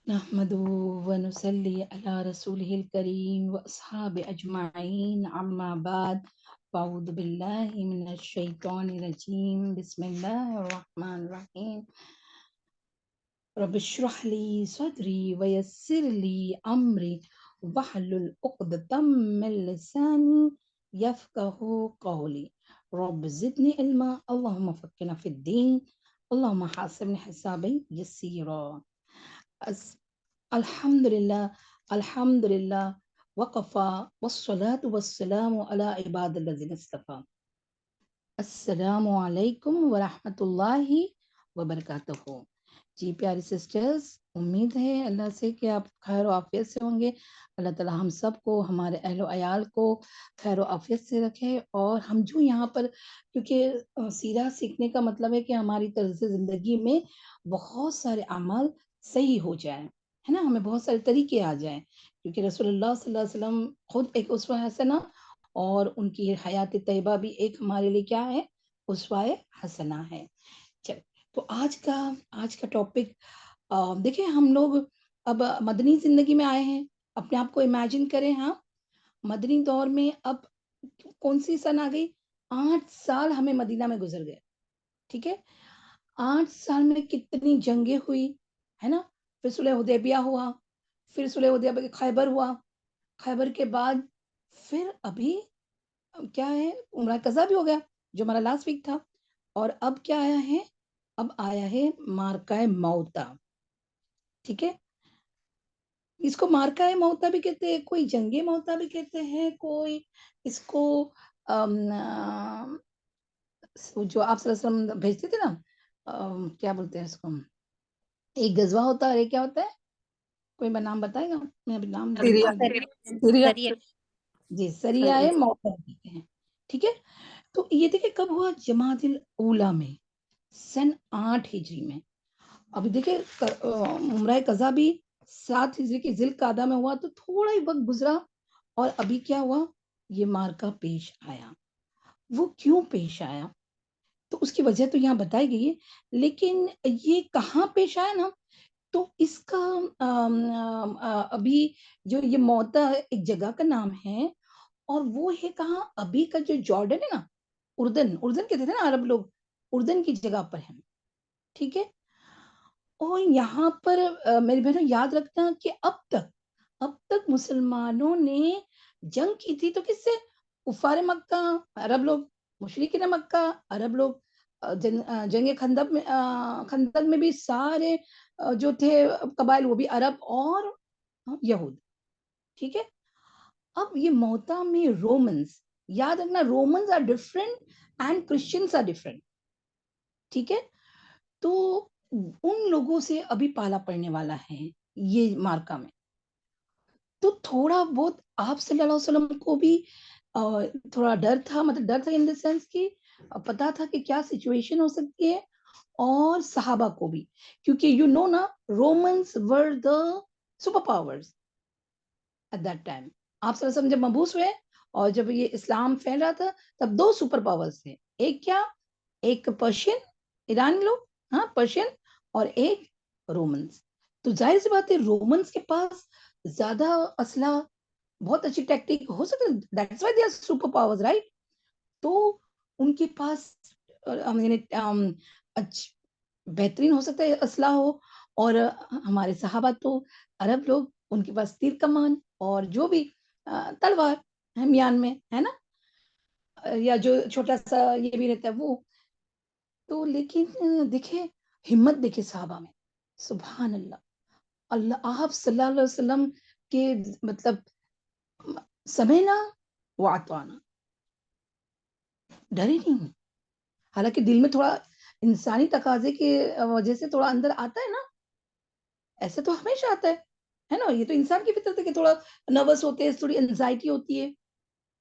نحمده ونصلي على رسوله الكريم وأصحاب أجمعين أما بعد فأعوذ بالله من الشيطان الرجيم بسم الله الرحمن الرحيم رب اشرح لي صدري ويسر لي أمري واحلل عقدة من لساني يفقهوا قولي رب زدني علما اللهم فقهنا في الدين اللهم حاسبني حسابا يسيرا الحمد للہ وقفا والصلاة والسلام علی عباد الذین اصطفیٰ. السلام علیکم ورحمۃ اللہ وبرکاتہ. جی پیاری سسٹرز، امید ہے اللہ سے کہ آپ خیر و عافیت سے ہوں گے. اللہ تعالی ہم سب کو، ہمارے اہل و عیال کو خیر و عافیت سے رکھے. اور ہم جو یہاں پر، کیونکہ سیرہ سیکھنے کا مطلب ہے کہ ہماری طرز زندگی میں بہت سارے اعمال صحیح ہو جائیں، ہے نا، ہمیں بہت سارے طریقے آ جائیں، کیونکہ رسول اللہ صلی اللہ علیہ وسلم خود ایک اسوہ حسنہ، اور ان کی حیات طیبہ بھی ایک ہمارے لیے کیا ہے، اسوہ حسنہ ہے. چل، تو آج کا ٹاپک دیکھیں، ہم لوگ اب مدنی زندگی میں آئے ہیں. اپنے آپ کو امیجن کریں، ہاں مدنی دور میں اب کون سی سن آ گئی؟ 8 سال ہمیں مدینہ میں گزر گئے. ٹھیک ہے، 8 سال میں کتنی جنگیں ہوئی، ہے نا. پھر صلح حدیبیہ ہوا، پھر صلح حدیبیہ کے خیبر ہوا، خیبر کے بعد پھر ابھی کیا ہے، عمرہ قضا بھی ہو گیا جو ہمارا لاسٹ ویک تھا. اور اب کیا آیا ہے؟ اب آیا ہے مارکہ موتا. ٹھیک ہے، اس کو مارکہ موتا بھی کہتے ہیں، کوئی جنگ موتا بھی کہتے ہیں، کوئی اس کو جو آپ صلی اللہ علیہ وسلم بھیجتے تھے نا، کیا بولتے ہیں اس کو، ایک غزوہ ہوتا ہے، کیا ہوتا ہے، کوئی نام بتائے گا؟ میں ابھی نام سریا جی سریہ موتا کہتے ہیں. ٹھیک ہے، تو یہ دیکھیں کب ہوا، جمادی الاولیٰ میں، سن 8 ہجری میں. ابھی دیکھیں عمرہ قضا بھی 7 ہجری کی ذی القعدہ میں ہوا، تو تھوڑا ہی وقت گزرا اور ابھی کیا ہوا، یہ مارکہ پیش آیا. وہ کیوں پیش آیا تو اس کی وجہ تو یہاں بتائی گئی ہے، لیکن یہ کہاں پیش آیا نا، تو اس کا ابھی جو یہ موتا ایک جگہ کا نام ہے، اور وہ ہے کہاں، ابھی کا جو جارڈن ہے نا، اردن کہتے تھے نا عرب لوگ، اردن کی جگہ پر ہے. ٹھیک ہے، اور یہاں پر میری بہنوں یاد رکھنا کہ اب تک مسلمانوں نے جنگ کی تھی تو کس سے؟ کفار مکہ، عرب لوگ، مشرکین مکہ، عرب لوگ. جنگ خندق میں بھی سارے جو تھے قبائل وہ بھی عرب اور یہود. ٹھیک ہے، اب یہ موتا میں رومنز، یاد رکھنا Romans are different and Christians are different. ٹھیک ہے، تو ان لوگوں سے ابھی پالا پڑنے والا ہے یہ مارکا میں. تو تھوڑا بہت آپ صلی اللہ علیہ وسلم کو بھی تھوڑا ڈر تھا، مطلب ڈر تھا ان دا سینس کہ پتا تھا کہ کیا سچویشن ہو سکتی ہے، اور صحابہ کو بھی، کیونکہ یو نو نا Romans were the superpowers at that time. آپ صلی اللہ علیہ وسلم جب مبعوث ہوئے اور جب یہ اسلام پھیل رہا تھا، تب 2 سپر پاورز تھے. ایک کیا، ایک پرشین، ایرانی لوگ، ہاں پرشین، اور ایک رومنز. تو ظاہر سی بات ہے رومنز کے پاس زیادہ اسلحہ، بہت اچھی ٹیکٹک ہو سکتا ہے، that's why they are superpowers, right. تو ان کے پاس بہترین ہو سکتا ہے اسلحہ ہو، اور ہمارے صحابہ تو عرب لوگ، ان کے پاس تیر کمان اور جو بھی تلوار میان میں ہے نا، یا جو چھوٹا سا یہ بھی رہتا ہے وہ. تو لیکن دیکھیں ہمت، دیکھیں صحابہ میں، سبحان اللہ. اللہ آپ صلی اللہ علیہ وسلم کے مطلب سمعنا واطعنا، ڈرے نہیں. حالانکہ دل میں تھوڑا انسانی تقاضے کی وجہ سے تھوڑا اندر آتا ہے نا، ایسے تو ہمیشہ آتا ہے نا، یہ تو انسان کی فطرت ہے کہ تھوڑا نروس ہوتے ہیں، تھوڑی انزائٹی ہوتی ہے.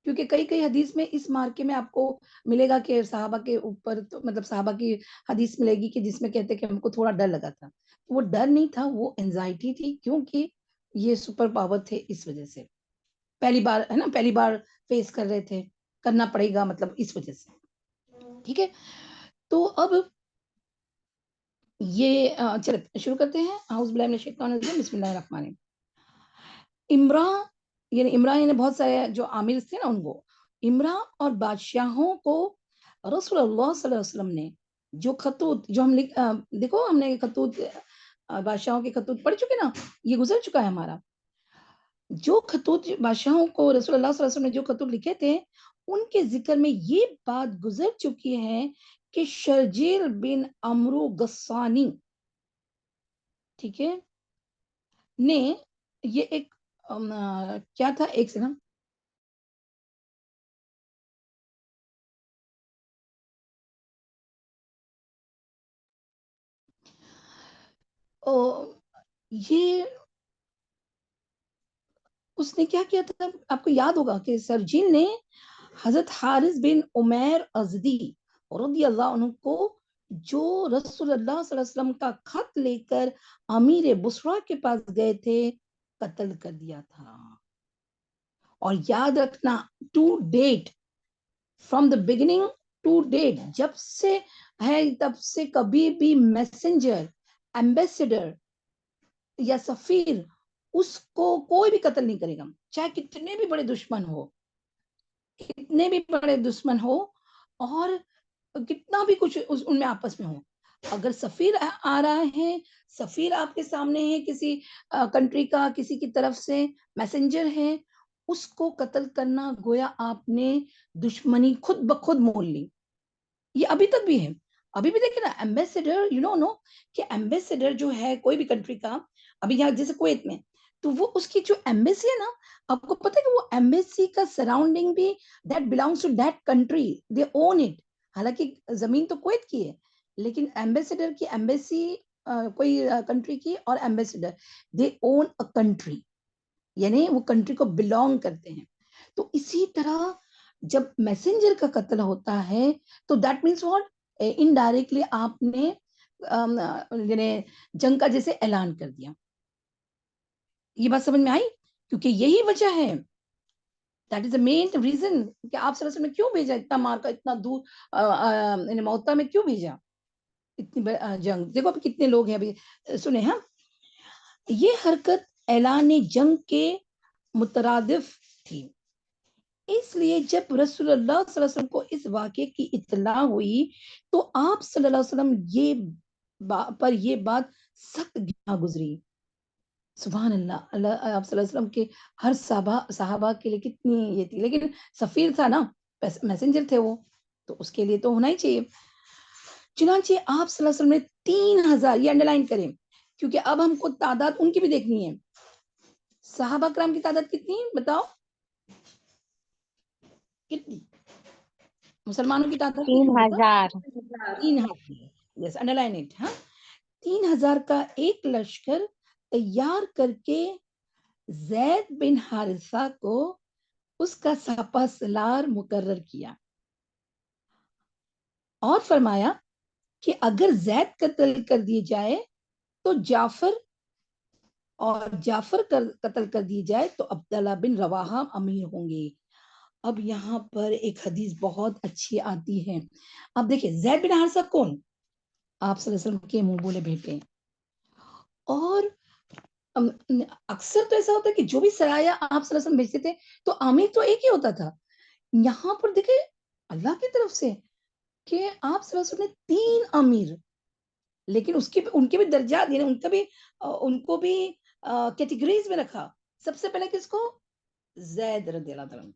کیونکہ کئی حدیث میں اس مارکے میں آپ کو ملے گا کہ صحابہ کے اوپر، تو مطلب صحابہ کی حدیث ملے گی کہ جس میں کہتے کہ ہم کو تھوڑا ڈر لگا تھا. وہ ڈر نہیں تھا، وہ انزائٹی تھی، کیونکہ یہ سپر پاور تھے اس وجہ سے. پہلی بار ہے نا، پہلی بار فیس کر رہے تھے، کرنا پڑے گا مطلب اس وجہ سے. ٹھیک ہے، تو اب یہ چلے شروع کرتے ہیں. اعوذ باللہ من الشیطان الرجیم, بسم اللہ الرحمن الرحیم. امرا یعنی بہت سارے جو عامر تھے نا ان کو, امرا اور بادشاہوں کو رسول اللہ صلی اللہ علیہ وسلم نے جو خطوط, جو ہم دیکھو ہم نے خطوط بادشاہوں کے خطوط پڑھ چکے نا, یہ گزر چکا ہے ہمارا. جو خطوط بادشاہوں کو رسول اللہ صلی اللہ علیہ وسلم نے جو خطوط لکھے تھے, ان کے ذکر میں یہ بات گزر چکی ہے کہ شرجیل بن عمرو غسانی, ٹھیک ہے, نے یہ ایک کیا تھا, ایک سے نا یہ اس نے کیا کیا تھا, آپ کو یاد ہوگا کہ سرجیل نے حضرت حارث بن عمیر ازدی رضی اللہ عنہ کو جو رسول اللہ صلی اللہ علیہ وسلم کا خط لے کر امیر بصرہ کے پاس گئے تھے, قتل کر دیا تھا. اور یاد رکھنا, to date, from the beginning to date, جب سے ہے تب سے کبھی بھی میسنجر, ایمبیسڈر یا سفیر, اس کو کوئی بھی قتل نہیں کرے گا, چاہے کتنے بھی بڑے دشمن ہو, کتنے بھی بڑے دشمن ہو, اور کتنا بھی کچھ ان میں آپس میں ہو. اگر سفیر آ رہا ہے, سفیر آپ کے سامنے ہے کسی کنٹری کا, کسی کی طرف سے میسنجر ہے, اس کو قتل کرنا گویا آپ نے دشمنی خود بخود مول لی. یہ ابھی تک بھی ہے, ابھی بھی دیکھیں نا, ایمبیسڈر, یو نو کہ ایمبیسڈر جو ہے کوئی بھی کنٹری کا, ابھی یہاں جیسے کویت میں, تو وہ اس کی جو ایمبیسی ہے نا, آپ کو پتہ ہے کہ وہ ایمبیسی کا سراؤنڈنگ بھی that belongs to that country, they own it. حالانکہ زمین تو کویت کی ہے, لیکن ایمبیسڈر کی ایمبیسی کوئی کنٹری کی, اور ambassador they own a country, یعنی وہ کنٹری کو بلونگ کرتے ہیں. تو اسی طرح جب میسنجر کا قتل ہوتا ہے تو دیٹ مینس واٹ, انڈائریکٹلی آپ نے یعنی جنگ کا جیسے اعلان کر دیا. یہ بات سمجھ میں آئی, کیونکہ یہی وجہ ہے, that is the main reason کہ آپ صلی اللہ علیہ وسلم نے کیوں بھیجا, اتنا مار کر اتنا دور موتا میں کیوں بھیجا, اتنی جنگ. دیکھو اب کتنے لوگ ہیں, ابھی سنیں. ہاں, یہ حرکت اعلان جنگ کے مترادف تھی. اس لیے جب رسول اللہ صلی اللہ علیہ وسلم کو اس واقعے کی اطلاع ہوئی تو آپ صلی اللہ علیہ وسلم یہ بات سخت گنا گزری. سبحان اللہ, آپ صلی اللہ علیہ وسلم کے ہر صحابہ کے لیے کتنی یہ تھی, لیکن سفیر تھا نا, میسنجر تھے وہ, تو اس کے لیے تو ہونا ہی چاہیے. چنانچہ آپ صلی اللہ علیہ وسلم نے 3000, یہ انڈرلائن کریں کیونکہ اب ہم کو تعداد ان کی بھی دیکھنی ہے. صحابہ کرام کی تعداد کتنی بتاؤ, کتنی مسلمانوں کی تعداد 3000. 3000. یس, انڈرلائن اٹ. ہاں, 3000 کا ایک لشکر تیار کر کے زید بن حارثہ کو اس کا سپہ سالار مقرر کیا, اور فرمایا کہ اگر زید قتل کر دیے جائے تو جعفر قتل کر دی جائے تو عبداللہ بن رواحہ امیر ہوں گے. اب یہاں پر ایک حدیث بہت اچھی آتی ہے. اب دیکھیں, زید بن حارثہ کون, آپ صلی اللہ علیہ وسلم کے منہ بولے بیٹے. اور اکثر تو ایسا ہوتا ہے کہ جو بھی سرایا آپ صلی اللہ علیہ وسلم بھیجتے تھے تو امیر تو ایک ہی ہوتا تھا. یہاں پر دیکھیں اللہ کی طرف سے کہ آپ صلی اللہ علیہ وسلم نے 3 امیر, لیکن ان کے بھی درجات, یعنی ان کو بھی کیٹیگریز میں رکھا. سب سے پہلے کس کو, زید رضی اللہ عنہ,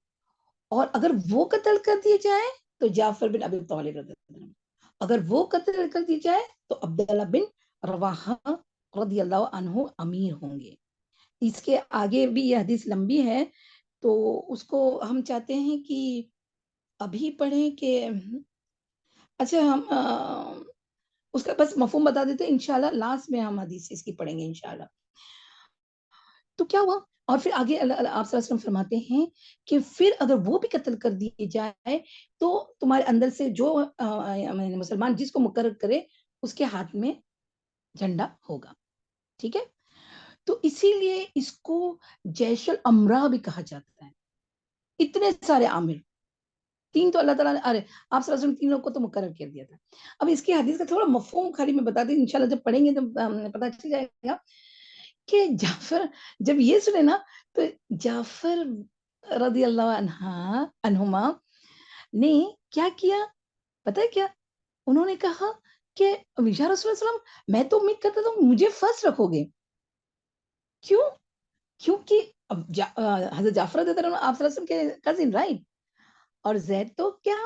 اور اگر وہ قتل کر دیے جائے تو جعفر بن ابی طالب رضی اللہ عنہ, اگر وہ قتل کر دی جائے تو عبداللہ بن رواحہ رضی اللہ عنہ امیر ہوں گے. اس کے آگے بھی یہ حدیث لمبی ہے, تو اس کو ہم چاہتے ہیں کہ ابھی پڑھیں کہ اچھا ہم اس کا بس مفہوم بتا دیتے ہیں, انشاءاللہ لاسٹ میں ہم حدیث اس کی پڑھیں گے انشاءاللہ. تو کیا ہوا, اور پھر آگے آپ صلی اللہ علیہ وسلم فرماتے ہیں کہ پھر اگر وہ بھی قتل کر دیے جائے تو تمہارے اندر سے جو مسلمان جس کو مقرر کرے اس کے ہاتھ میں جھنڈا ہوگا. ٹھیک ہے, تو اسی لیے اس کو جیش الامرا بھی کہا جاتا ہے. اتنے سارے عامل, تین تو اللہ تعالیٰ نے ارے آپ صلی اللہ علیہ وسلم تینوں کو تو مقرر کر دیا تھا. اب اس کی حدیث کا تھوڑا مفہوم خالی میں بتا دوں, انشاءاللہ جب پڑھیں گے تو پتہ چل جائے گا کہ جعفر جب یہ سنے نا تو جعفر رضی اللہ عنہما نے کیا کیا پتہ ہے کیا, انہوں نے کہا کہ یا رسول اللہ وسلم میں تو امید کرتا تھا مجھے فرسٹ رکھو گے. کیوں؟ کیونکہ حضرت جعفر رضی اللہ عنہ آپ صلی اللہ علیہ وسلم کے کزن رائٹ, اور زید تو کیا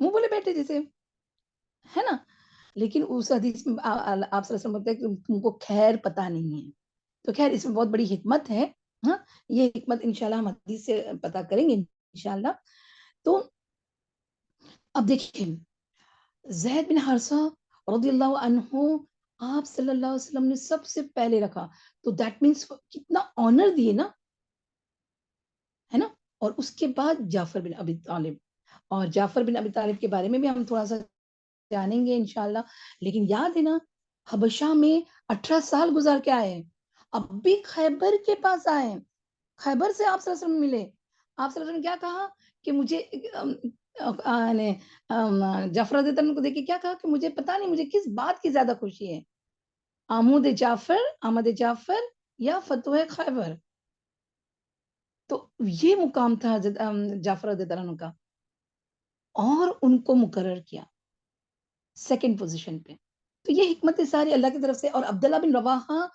منہ بولے بیٹھے جیسے ہے نا. لیکن اس حدیث میں آپ صلی اللہ علیہ وسلم بولتے ہیں کہ تم کو خیر پتہ نہیں ہے. تو خیر اس میں بہت بڑی حکمت ہے. ہاں یہ حکمت انشاءاللہ ہم حدیث سے پتہ کریں گے انشاءاللہ. تو اب دیکھیں زید بن حارثہ رضی اللہ عنہ آپ صلی اللہ علیہ وسلم نے سب سے پہلے رکھا, تو دیٹ مینس کتنا آنر دیے نا, ہے نا. اور اس کے بعد جعفر بن ابی طالب, اور جعفر بن ابی طالب کے بارے میں بھی ہم تھوڑا سا جانیں گے انشاءاللہ. لیکن یاد ہے نا حبشہ میں 18 سال گزار کے آئے, اب بھی خیبر کے پاس آئے, خیبر سے آپ صلی اللہ علیہ وسلم ملے. آپ صلی اللہ علیہ وسلم نے کیا کہا کہ مجھے جعفر رضی اللہ عنہ کو دیکھ کے کیا کہا کہ مجھے پتا نہیں مجھے کس بات کی زیادہ خوشی ہے, آمد جعفر یا فتح خیبر. تو یہ مقام تھا جعفر رضی اللہ عنہ کا, اور ان کو مقرر کیا سیکنڈ پوزیشن پہ. تو یہ حکمت ساری اللہ کی طرف سے. اور عبداللہ بن رواحہ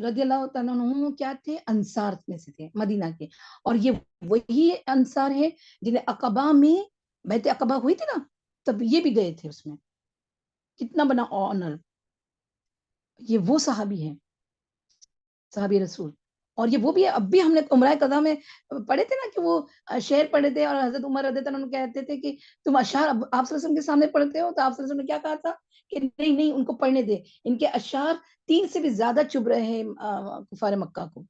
رضی اللہ تعالیٰ عنہ کیا تھے, انصار میں سے تھے مدینہ کے, اور یہ وہی انصار ہے جنہیں عقبہ میں بیعت عقبہ ہوئی تھی نا, تب یہ بھی گئے تھے اس میں. کتنا بنا آنر, یہ وہ صحابی ہیں, صحابی رسول. اور یہ وہ بھی ہے, اب بھی ہم نے عمرہ قضا میں پڑھے تھے نا کہ وہ شعر پڑھے تھے, اور حضرت عمر رضی اللہ عنہ کہتے تھے کہ تم اشعار آپ صلی اللہ علیہ وسلم کے سامنے پڑھتے ہو, تو آپ صلی اللہ علیہ وسلم نے کیا کہا تھا کہ نہیں ان کو پڑھنے دے, ان کے اشعار 3 سے بھی زیادہ چبھ رہے ہیں کفار مکہ کو.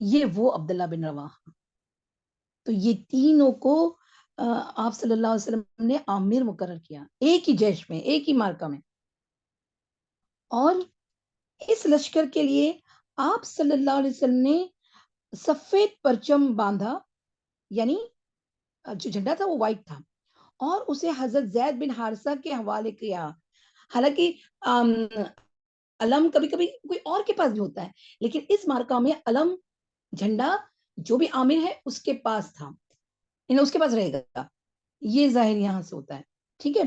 یہ وہ عبداللہ بن رواحہ. تو یہ تینوں کو آپ صلی اللہ علیہ وسلم نے عامر مقرر کیا, ایک ہی جیش میں, ایک ہی مارکہ میں. اور اس لشکر کے لیے آپ صلی اللہ علیہ وسلم نے سفید پرچم باندھا, یعنی جو جھنڈا تھا وہ وائٹ تھا, اور اسے حضرت زید بن حارثہ کے حوالے کیا. حالانکہ علم کبھی کبھی کوئی اور کے پاس بھی ہوتا ہے, لیکن اس مارکہ میں علم جھنڈا جو بھی عامر ہے اس کے پاس تھا, یعنی اس کے پاس رہے گا. یہ ظاہر یہاں سے ہوتا ہے, ٹھیک ہے.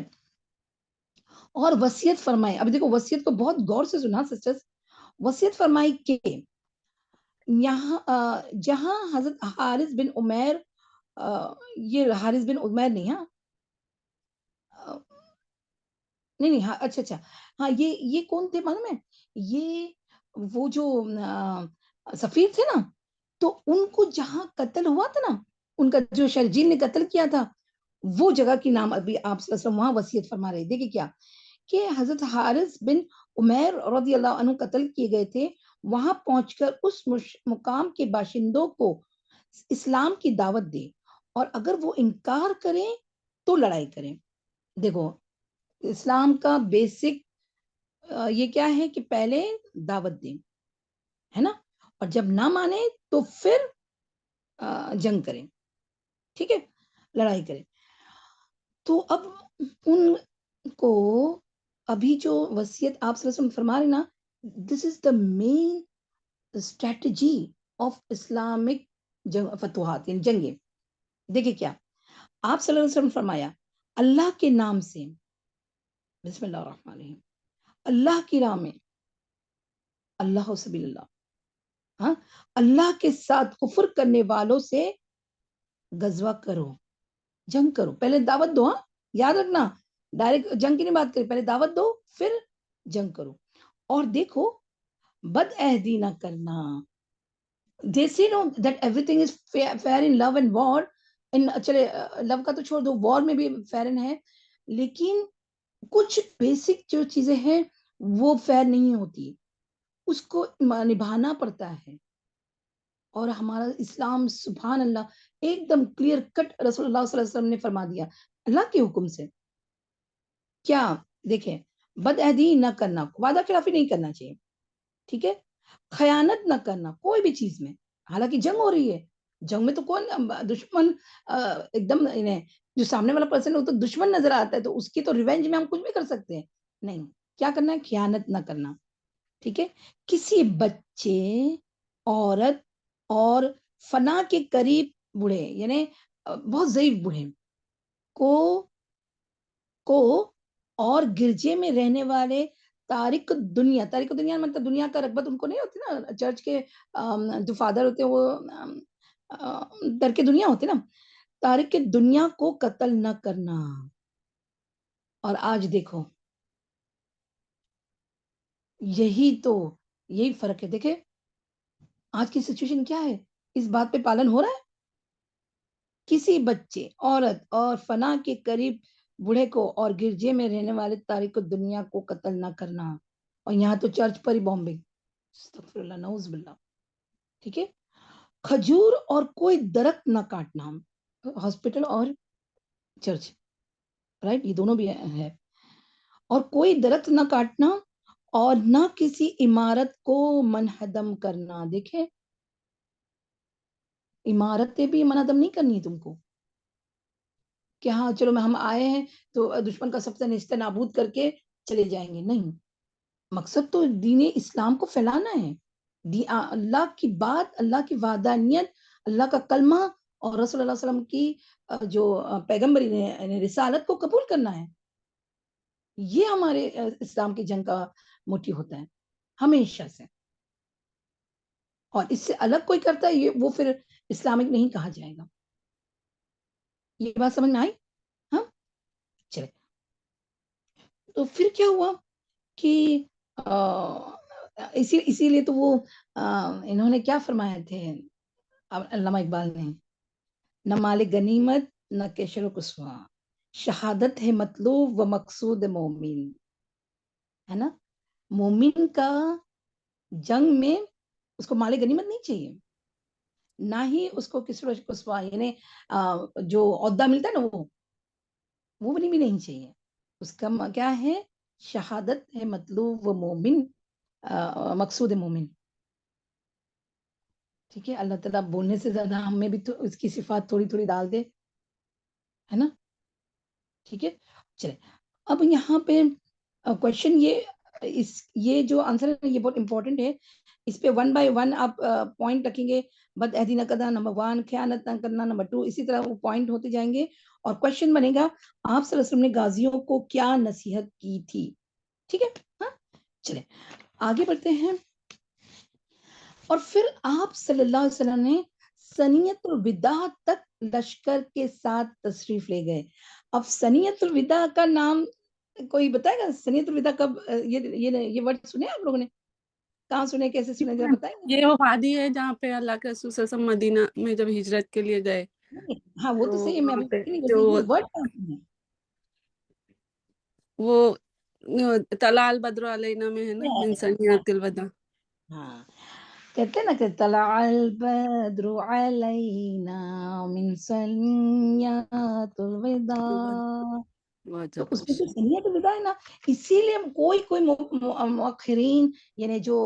اور وصیت فرمائے, اب دیکھو وصیت کو بہت غور سے سنا سسٹرز. وصیت فرمائی کہ یہاں جہاں حضرت حارث بن عمیر, یہ حارث بن عمیر نہیں, ہاں نہیں ہاں اچھا ہاں یہ کون تھے معلوم ہے, یہ وہ جو سفیر تھے نا, تو ان کو جہاں قتل ہوا تھا نا, ان کا جو شرجیل نے قتل کیا تھا, وہ جگہ کی نام ابھی آپ صلی اللہ علیہ وسلم وہاں وصیت فرما رہے. دیکھیں کیا کہ حضرت حارث بن عمیر رضی اللہ عنہ قتل کیے گئے تھے, وہاں پہنچ کر اس مقام کے باشندوں کو اسلام کی دعوت دے, اور اگر وہ انکار کریں تو لڑائی کریں. دیکھو اسلام کا بیسک یہ کیا ہے کہ پہلے دعوت دیں, ہے نا, اور جب نہ مانے تو پھر جنگ کریں, ٹھیک ہے, لڑائی کریں. تو اب ان کو ابھی جو وصیت آپ صلی اللہ علیہ وسلم فرما رہے نا, دس is the main strategy of Islamic فتوحات, یعنی جنگیں. دیکھیں کیا آپ صلی اللہ علیہ وسلم فرمایا, اللہ کے نام سے, بسم اللہ الرحمن الرحیم, اللہ کی راہ میں, اللہ سبیل اللہ, ہاں, اللہ کے ساتھ کفر کرنے والوں سے غزوہ کرو, جنگ کرو. پہلے دعوت دو, ہاں یاد رکھنا, ڈائریکٹ جنگ کی نہیں بات کریں, پہلے دعوت دو پھر جنگ کرو. اور دیکھو بد عہدی نہ کرنا. They say no that everything is fair in love and war. چلے لو کا تو چھوڑ دو, وار میں بھی فیئر ہے, لیکن کچھ بیسک جو چیزیں ہیں وہ فیئر نہیں ہوتی, اس کو نبھانا پڑتا ہے. اور ہمارا اسلام سبحان اللہ ایک دم کلیئر کٹ رسول اللہ صلی اللہ علیہ وسلم نے فرما دیا اللہ کے حکم سے. کیا دیکھیں, بد عہدی نہ کرنا, وعدہ خلافی نہیں کرنا چاہیے, ٹھیک ہے, خیانت نہ کرنا کوئی بھی چیز میں, حالانکہ جنگ ہو رہی ہے, جنگ میں تو کون دشمن ایک دم جو سامنے والا پرسن ہے وہ تو دشمن نظر آتا ہے، تو اس کی تو ریونج میں ہم کچھ بھی کر سکتے ہیں نہیں. کیا کرنا ہے؟ خیانت نہ کرنا. ٹھیک ہے. کسی بچے، عورت اور فنا کے قریب بوڑھے یعنی بہت ضعیف بوڑھے کو اور گرجے میں رہنے والے تارک دنیا مطلب دنیا کا رغبت ان کو نہیں ہوتی نا، چرچ کے جو فادر ہوتے ہیں وہ ترک دنیا ہوتے نا، تارک دنیا کو قتل نہ کرنا. اور آج دیکھو یہی فرق ہے. دیکھیں آج کی سچویشن کیا ہے، اس بات پہ پالن ہو رہا ہے. کسی بچے، عورت اور فنا کے قریب بوڑھے کو اور گرجے میں رہنے والے تارک دنیا کو قتل نہ کرنا. اور یہاں تو چرچ پر ہی بامبنگ، استغفر اللہ نعوذ باللہ. ٹھیک ہے. کھجور اور کوئی درخت نہ کاٹنا، ہاسپٹل اور چرچ، رائٹ، یہ دونوں بھی ہے. اور کوئی درخت نہ کاٹنا اور نہ کسی عمارت کو منہدم کرنا. دیکھیں عمارتیں بھی منہدم نہیں کرنی تم کو کہ ہاں چلو ہم آئے ہیں تو دشمن کا سب سے نیست نابود کر کے چلے جائیں گے. نہیں، مقصد تو دین اسلام کو پھیلانا ہے، اللہ کی بات، اللہ کی وحدانیت، اللہ کا کلمہ اور رسول اللہ علیہ وسلم کی جو پیغمبری رسالت کو قبول کرنا ہے. یہ ہمارے اسلام کی جنگ کا موٹیو ہوتا ہے ہمیشہ سے. اور اس سے الگ کوئی کرتا ہے یہ وہ پھر اسلامک نہیں کہا جائے گا. یہ بات سمجھ میں آئی؟ ہاں چلے. تو پھر کیا ہوا کہ اسی لیے تو وہ انہوں نے کیا فرمایا تھے علامہ اقبال نے، نہ مال غنیمت نہ کیشر و کسوا، شہادت ہے مطلوب و مقصود مومن. ہے نا، مومن کا جنگ میں اس کو مال غنیمت نہیں چاہیے، نہ ہی اس کو کسر و کسوا یعنی جو عہدہ ملتا ہے نا وہ بھی نہیں چاہیے. اس کا کیا ہے؟ شہادت ہے مطلوب و مومن، مقصود مومن. ٹھیک ہے. اللہ تعالیٰ بولنے سے زیادہ ہمیں بھی تو اس کی صفات تھوڑی تھوڑی ڈال دے، ہے نا. ٹھیک ہے. چلے اب یہاں پہ کوشچن یہ جو آنسر ہے یہ بہت امپورٹنٹ ہے. اس پہ 1 by 1 آپ پوائنٹ رکھیں گے. بد عہدی نہ کرنا نمبر 1، خیانت نہ کرنا نمبر 2، اسی طرح وہ پوائنٹ ہوتے جائیں گے. اور کوشچن بنے گا آپ صلی اللہ علیہ وسلم نے غازیوں کو کیا نصیحت کی تھی. ٹھیک ہے. ہاں چلے آگے بڑھتے ہیں. اور پھر آپ صلی اللہ علیہ وسلم نے سنیت الوداع تک لشکر کے ساتھ تشریف لے گئے. اب سنیت الوداع کا نام کوئی بتائے گا؟ سنیت الوداع کب یہ ورڈ سنے آپ لوگوں نے؟ کہاں سنے، کیسے سنے، ذرا بتائیں گے. یہ وہ وادی ہے جہاں پہ اللہ کے رسول صلی اللہ علیہ وسلم مدینہ میں جب ہجرت کے لیے گئے. ہاں وہ تو صحیح ہے، میں وہاں پہ ابھی جو یہ ورڈ کہاں سنے؟ وہ طلع البدر علینا میں ہے نا، من سنیات الوداع. ہاں کہتے نا کہ طلع البدر علینا من سنیات الوداع، تو اس میں تو سنیت الوداع ہے نا. اسی لیے کوئی مؤخرین یعنی جو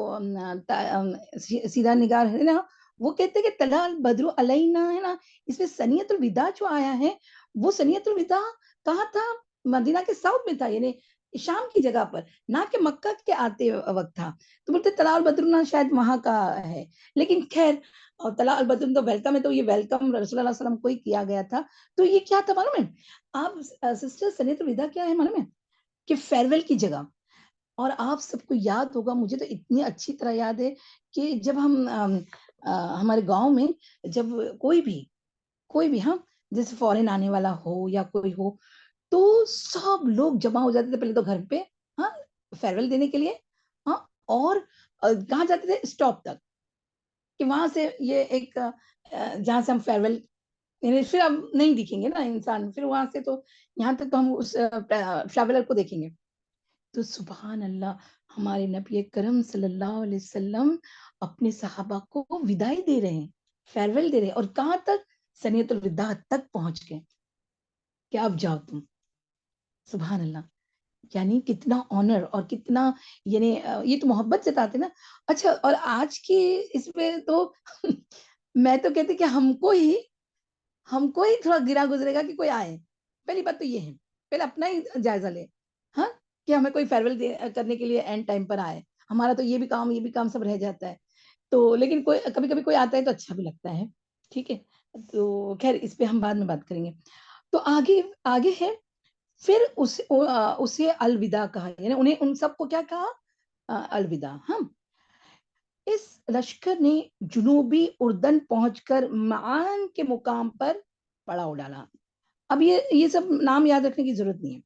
سیدھا نگار ہے نا وہ کہتے ہیں کہ طلع البدر علینا ہے نا، اس میں سنیت الوداع جو آیا ہے وہ سنیت الوداع کہاں تھا؟ مدینہ کے ساؤتھ میں تھا، یعنی شام کی جگہ پر، نہ کہ مکہ کے آتے وقت تھا. تو بولتے طلع البدر شاید وہاں کا ہے. لیکن خیر، اور طلع البدر تو ویلکم ہے، تو یہ ویلکم رسول اللہ علیہ وسلم کو ہی کیا گیا تھا. تو یہ کیا تھا معلوم ہے آپ سسٹر؟ سنیت الوداع کیا ہے معلوم ہے؟ کہ فیئر ویل کی جگہ. اور آپ سب کو یاد ہوگا، مجھے تو اتنی اچھی طرح یاد ہے کہ جب ہم ہمارے گاؤں میں جب کوئی بھی ہاں جیسے فورن آنے والا ہو یا کوئی ہو تو سب لوگ جمع ہو جاتے تھے پہلے تو گھر پہ، ہاں فیئر ویل دینے کے لیے. ہاں اور کہاں جاتے تھے؟ اسٹاپ تک، کہ وہاں سے یہ ایک جہاں سے ہم فیئر ویل پھر اب نہیں دکھیں گے نا انسان، پھر وہاں سے تو یہاں تک تو ہم اس ٹریولر کو دیکھیں گے. تو سبحان اللہ، ہمارے نبی کرم صلی اللہ علیہ وسلم اپنے صحابہ کو وداعی دے رہے ہیں، فیئر ویل دے رہے ہیں. اور کہاں تک؟ سنیت الوداع تک پہنچ گئے کہ اب جاؤ تم. سبحان اللہ، یعنی کتنا آنر اور کتنا یعنی یہ تو محبت جتاتے نا. اچھا اور آج کی اس میں تو میں تو کہتی کہ ہم کو ہی تھوڑا گرا گزرے گا کہ کوئی آئے. پہلی بات تو یہ ہے, پہلے اپنا ہی جائزہ لے, ہاں, کہ ہمیں کوئی فیئر ویل کرنے کے لیے اینڈ ٹائم پر آئے. ہمارا تو یہ بھی کام سب رہ جاتا ہے. تو لیکن کبھی کبھی کوئی آتا ہے تو اچھا بھی لگتا ہے. ٹھیک ہے, تو خیر اس پہ ہم بعد میں بات کریں گے. تو آگے ہے, پھر اسے الوداع کہا, یعنی انہیں ان سب کو کیا کہا, الوداع. ہاں, اس لشکر نے جنوبی اردن پہنچ کر معان کے مقام پر پڑاؤ ڈالا. اب یہ سب نام یاد رکھنے کی ضرورت نہیں ہے,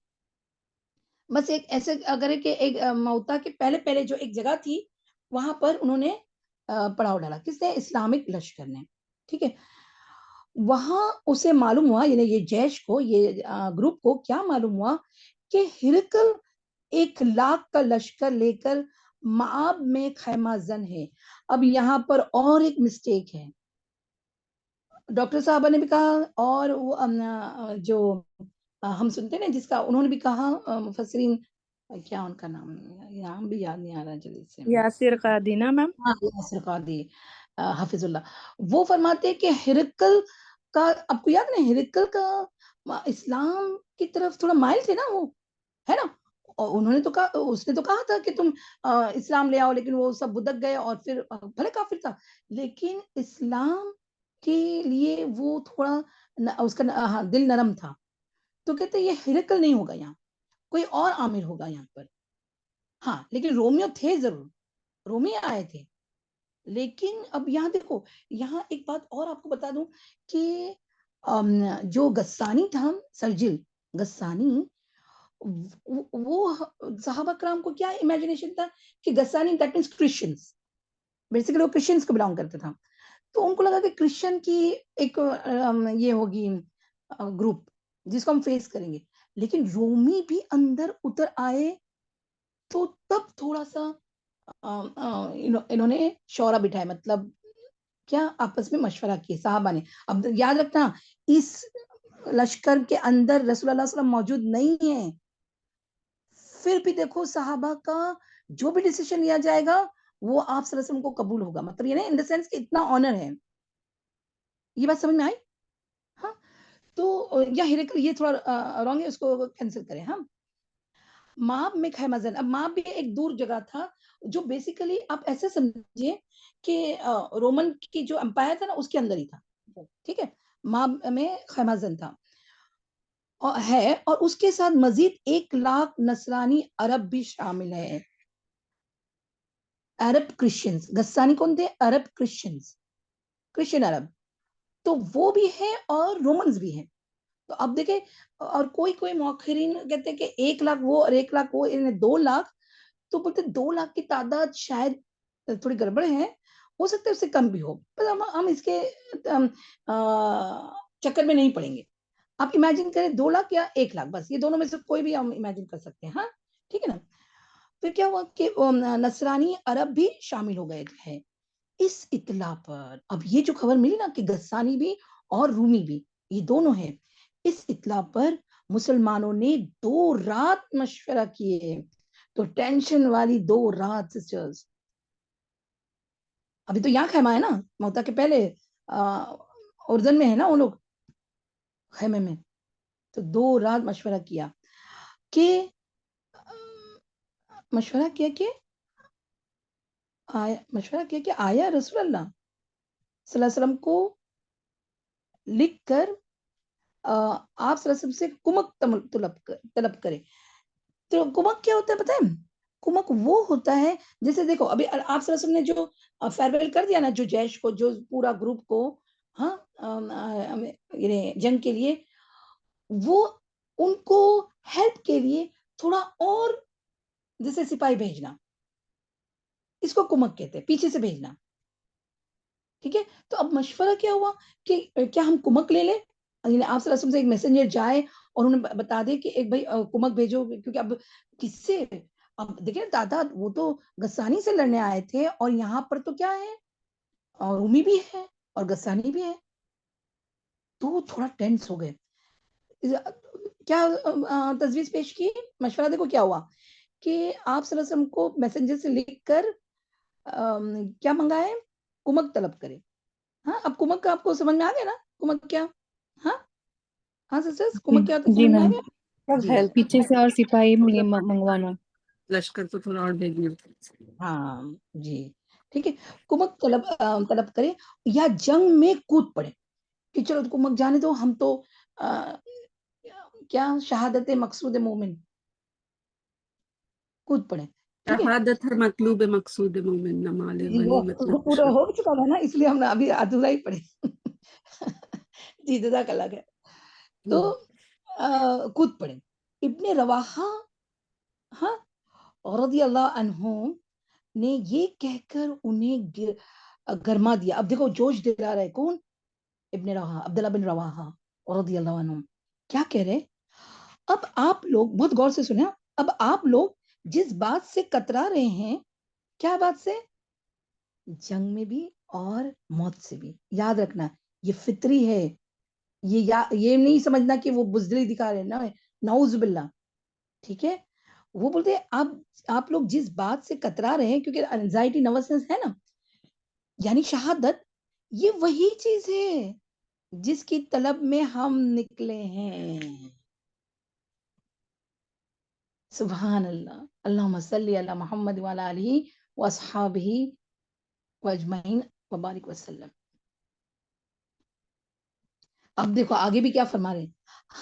بس ایک ایسے اگر کہ ایک موتا کے پہلے جو ایک جگہ تھی وہاں پر انہوں نے پڑاؤ ڈالا. کس نے؟ اسلامک لشکر نے. ٹھیک ہے, وہاں اسے معلوم ہوا, یعنی یہ جیش کو, یہ گروپ کو کیا معلوم ہوا کہ ہرقل 1,00,000 کا لشکر لے کر معاب میں خیمہ زن ہے. اب یہاں پر اور ایک مسٹیک ہے, ڈاکٹر صاحبہ نے بھی کہا, اور وہ جو ہم سنتے ہیں جس کا انہوں نے بھی کہا, مفسرین, کیا ان کا نام بھی یاد نہیں آ رہا جلدی سے, یاسر قادی نا میم, یاسر قادی حافظ اللہ, وہ فرماتے کہ ہرقل کا, آپ کو یاد نہیں, ہرقل کا اسلام کی طرف تھوڑا مائل تھے نا وہ, ہے نا, اور انہوں نے تو کہا, اس نے تو کہا تھا کہ تم اسلام لے آؤ, لیکن وہ سب بدک گئے, اور پھر بھلے کافر تھا لیکن اسلام کے لیے وہ تھوڑا اس کا دل نرم تھا. تو کہتے یہ ہرقل نہیں ہوگا, یہاں کوئی اور عامر ہوگا یہاں پر. ہاں, لیکن رومیو تھے ضرور, رومی آئے تھے. لیکن اب یہاں دیکھو, یہاں ایک بات اور آپ کو بتا دوں کہ جو غسانی تھا, سرجل غسانی, وہ صحابہ کرام کو کیا امیجنیشن تھا کہ غسانی دیٹ مینس کرسچنز, بیسیکلی وہ کرسچنز کو بلانگ کرتا تھا. تو ان کو لگا کہ کرسچن کی ایک یہ ہوگی گروپ جس کو ہم فیس کریں گے. لیکن رومی بھی اندر اتر آئے, تو تب تھوڑا سا انہوں نے شورا بٹھایا, مطلب کیا, آپس میں مشورہ کیے صحابہ نے. اب یاد رکھنا, اس لشکر کے اندر رسول اللہ صلی اللہ علیہ وسلم موجود نہیں ہے, پھر بھی دیکھو صحابہ کا جو بھی ڈیسیشن لیا جائے گا وہ آپ صلی اللہ علیہ وسلم کو قبول ہوگا. مطلب یہ نہیں ان دا سینس کہ اتنا آنر ہے. یہ بات سمجھ میں آئی؟ ہاں, تو یا ہرقل یہ تھوڑا رانگ ہے, اس کو کینسل کریں. ہاں, ماب میں خیمہ زن, اب ماب بھی ایک دور جگہ تھا جو بیسیکلی آپ ایسے سمجھیے کہ رومن کی جو امپائر تھا نا اس کے اندر ہی تھا. ٹھیک ہے, ماب میں خیمہ زن تھا ہے, اور اس کے ساتھ مزید 1,00,000 نصرانی عرب بھی شامل ہے. عرب کرسچنز, غسانی کون تھے؟ عرب کرسچنز, کرسچن عرب, تو وہ بھی ہے اور رومنز بھی ہیں. تو اب دیکھیں, اور کوئی مؤخرین کہتے ہیں کہ 1,00,000 وہ اور 1,00,000 وہ, 2,00,000. تو بولتے 2,00,000 کی تعداد شاید تھوڑی گڑبڑ ہے, ہو سکتا ہے اس سے کم بھی ہو, پر ہم اس کے چکر میں نہیں پڑیں گے. آپ امیجن کریں 2,00,000 یا 1,00,000, بس یہ دونوں میں سے کوئی بھی ہم امیجن کر سکتے ہیں. ہاں, ٹھیک ہے نا. پھر کیا ہوا کہ نصرانی عرب بھی شامل ہو گئے تھے اس اطلاع پر. اب یہ جو خبر ملی نا کہ غسانی بھی اور رومی بھی, یہ دونوں ہیں, اس اطلاع پر مسلمانوں نے 2 رات مشورہ کیے. تو ٹینشن والی 2 رات سسٹرز. ابھی تو یہاں خیمہ ہے نا, موتا کے پہلے اردن میں ہے نا وہ لوگ خیمے میں. تو 2 رات مشورہ کیا کہ آیا رسول اللہ صلی اللہ علیہ وسلم کو لکھ کر آپ صلی اللہ علیہ وسلم سے کمک طلب کرے. تو کمک کیا ہوتا ہے پتہ ہے؟ کمک وہ ہوتا ہے, جیسے دیکھو ابھی آپ صلی اللہ علیہ وسلم نے جو فیئرویل کر دیا نا, جو جیش کو, جو پورا گروپ کو, ہاں, جنگ کے لیے, وہ ان کو ہیلپ کے لیے تھوڑا اور جیسے سپاہی بھیجنا, اس کو کمک کہتے ہیں, پیچھے سے بھیجنا. ٹھیک ہے, تو اب مشورہ کیا ہوا کہ کیا ہم کمک لے لیں, یعنی آپ صلی اللہ علیہ وسلم سے ایک میسنجر جائے اور انہیں بتا دے کہ ایک بھائی کمک بھیجو, کیونکہ اب کس سے, اب دیکھیں تعداد, وہ تو غسانی سے لڑنے آئے تھے, اور یہاں پر تو کیا ہے, رومی بھی ہے اور غسانی بھی ہے. تو وہ تھوڑا ٹینس ہو گئے. کیا تجویز پیش کی, مشورہ دیکھو کیا ہوا کہ آپ صلی اللہ علیہ وسلم کو میسنجر سے لکھ کر کیا منگائے, کمک طلب کرے. ہاں اب کمک کا آپ کو سمجھ میں آ گیا نا, کمک کیا؟ ہاں ہاں سسٹرز, جی کمک کیا ہوتا ہے جی سمجھ میں آ میم, گیا؟ جی پیچھے سے اور سپاہی منگوانا. لشکر تو تھوڑا اور بھیجیے. ہاں جی ٹھیک ہے. کمک طلب کرے یا جنگ میں کود پڑے کہ چلو کمک جانے دو, ہم تو کیا شہادت مقصود مومن, کود پڑے. ٹھیک ہے شہادت ہے مطلوب مقصود مومن, نمال جی, ولی وہ مطلب پورا ہو چکا تھا نا, اس لیے ہم نے ابھی ادھورا ہی پڑھے. جی جزاک اللہ خیر. تو کود پڑے. ابن رواحہ ہاں رضی اللہ عنہ نے یہ کہہ کر انہیں گرما دیا. اب دیکھو جوش دلا رہا ہے کون؟ ابن رواحہ, عبداللہ بن رواحہ رضی اللہ عنہ. کیا کہہ رہے؟ اب آپ لوگ بہت غور سے سنیں, اب آپ لوگ جس بات سے کترا رہے ہیں, کیا بات سے؟ جنگ میں بھی اور موت سے بھی. یاد رکھنا یہ فطری ہے, یہ نہیں سمجھنا کہ وہ بزدلی دکھا رہے ہیں, نعوذ باللہ. ٹھیک ہے, وہ بولتے ہیں آپ لوگ جس بات سے کترا رہے ہیں, کیونکہ انزائٹی نروسنس ہے نا, یعنی شہادت یہ وہی چیز ہے جس کی طلب میں ہم نکلے ہیں. سبحان اللہ, اللہم صلی علی محمد وعلی آلہ واصحابہ واجمعین وبارک وسلم. اب دیکھو آگے بھی کیا فرما رہے ہیں,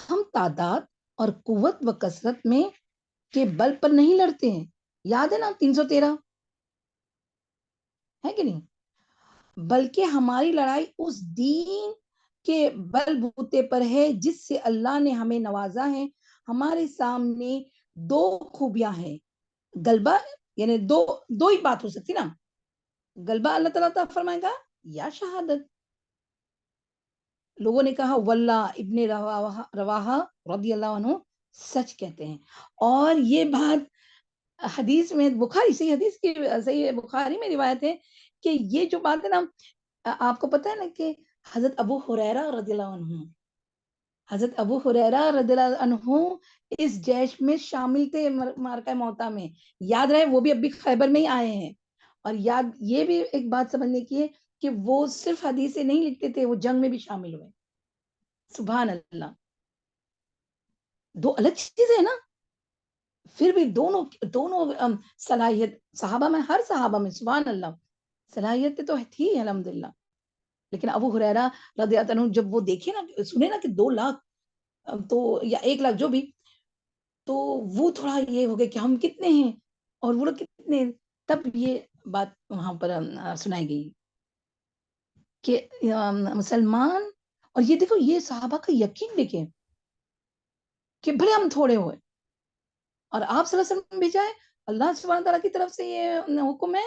ہم تعداد اور قوت و کثرت میں کے بل پر نہیں لڑتے ہیں. یاد ہے نا 313 ہے کہ نہیں, بلکہ ہماری لڑائی اس دین کے بل بوتے پر ہے جس سے اللہ نے ہمیں نوازا ہے. ہمارے سامنے دو خوبیاں ہیں, غلبہ یعنی دو ہی بات ہو سکتی نا, غلبہ اللہ تعالیٰ فرمائے گا یا شہادت. لوگوں نے کہا واللہ ابن رواحہ رضی اللہ عنہ سچ کہتے ہیں. اور یہ بات حدیث میں بخاری, صحیح حدیث کی صحیح بخاری میں روایت ہے کہ یہ جو بات ہے نا, آپ کو پتہ ہے نا کہ حضرت ابو ہریرہ رضی اللہ عنہ, حضرت ابو ہریرہ رضی اللہ عنہ اس جیش میں شامل تھے معرکہ موتا میں. یاد رہے وہ بھی اب بھی خیبر میں ہی آئے ہیں. اور یاد یہ بھی ایک بات سمجھنے کی ہے کہ وہ صرف حدیثیں نہیں لکھتے تھے, وہ جنگ میں بھی شامل ہوئے. سبحان اللہ, دو الگ چیزیں ہیں نا, پھر بھی دونوں صلاحیت صحابہ میں, ہر صحابہ میں سبحان اللہ صلاحیت تو تھی الحمدللہ. لیکن ابو ہریرہ رضی اللہ عنہ جب وہ دیکھے نا, سنے نا کہ 2 لاکھ تو یا 1 لاکھ جو بھی, تو وہ تھوڑا یہ ہو گیا کہ ہم کتنے ہیں اور وہ لوگ کتنے. تب یہ بات وہاں پر سنائی گئی کہ مسلمان, اور یہ دیکھو یہ صحابہ کا یقین دیکھیں کہ بھلے ہم تھوڑے ہوئے اور آپ صلی اللہ علیہ وسلم بھیجا ہے, اللہ سبحانہ تعالیٰ کی طرف سے یہ حکم ہے,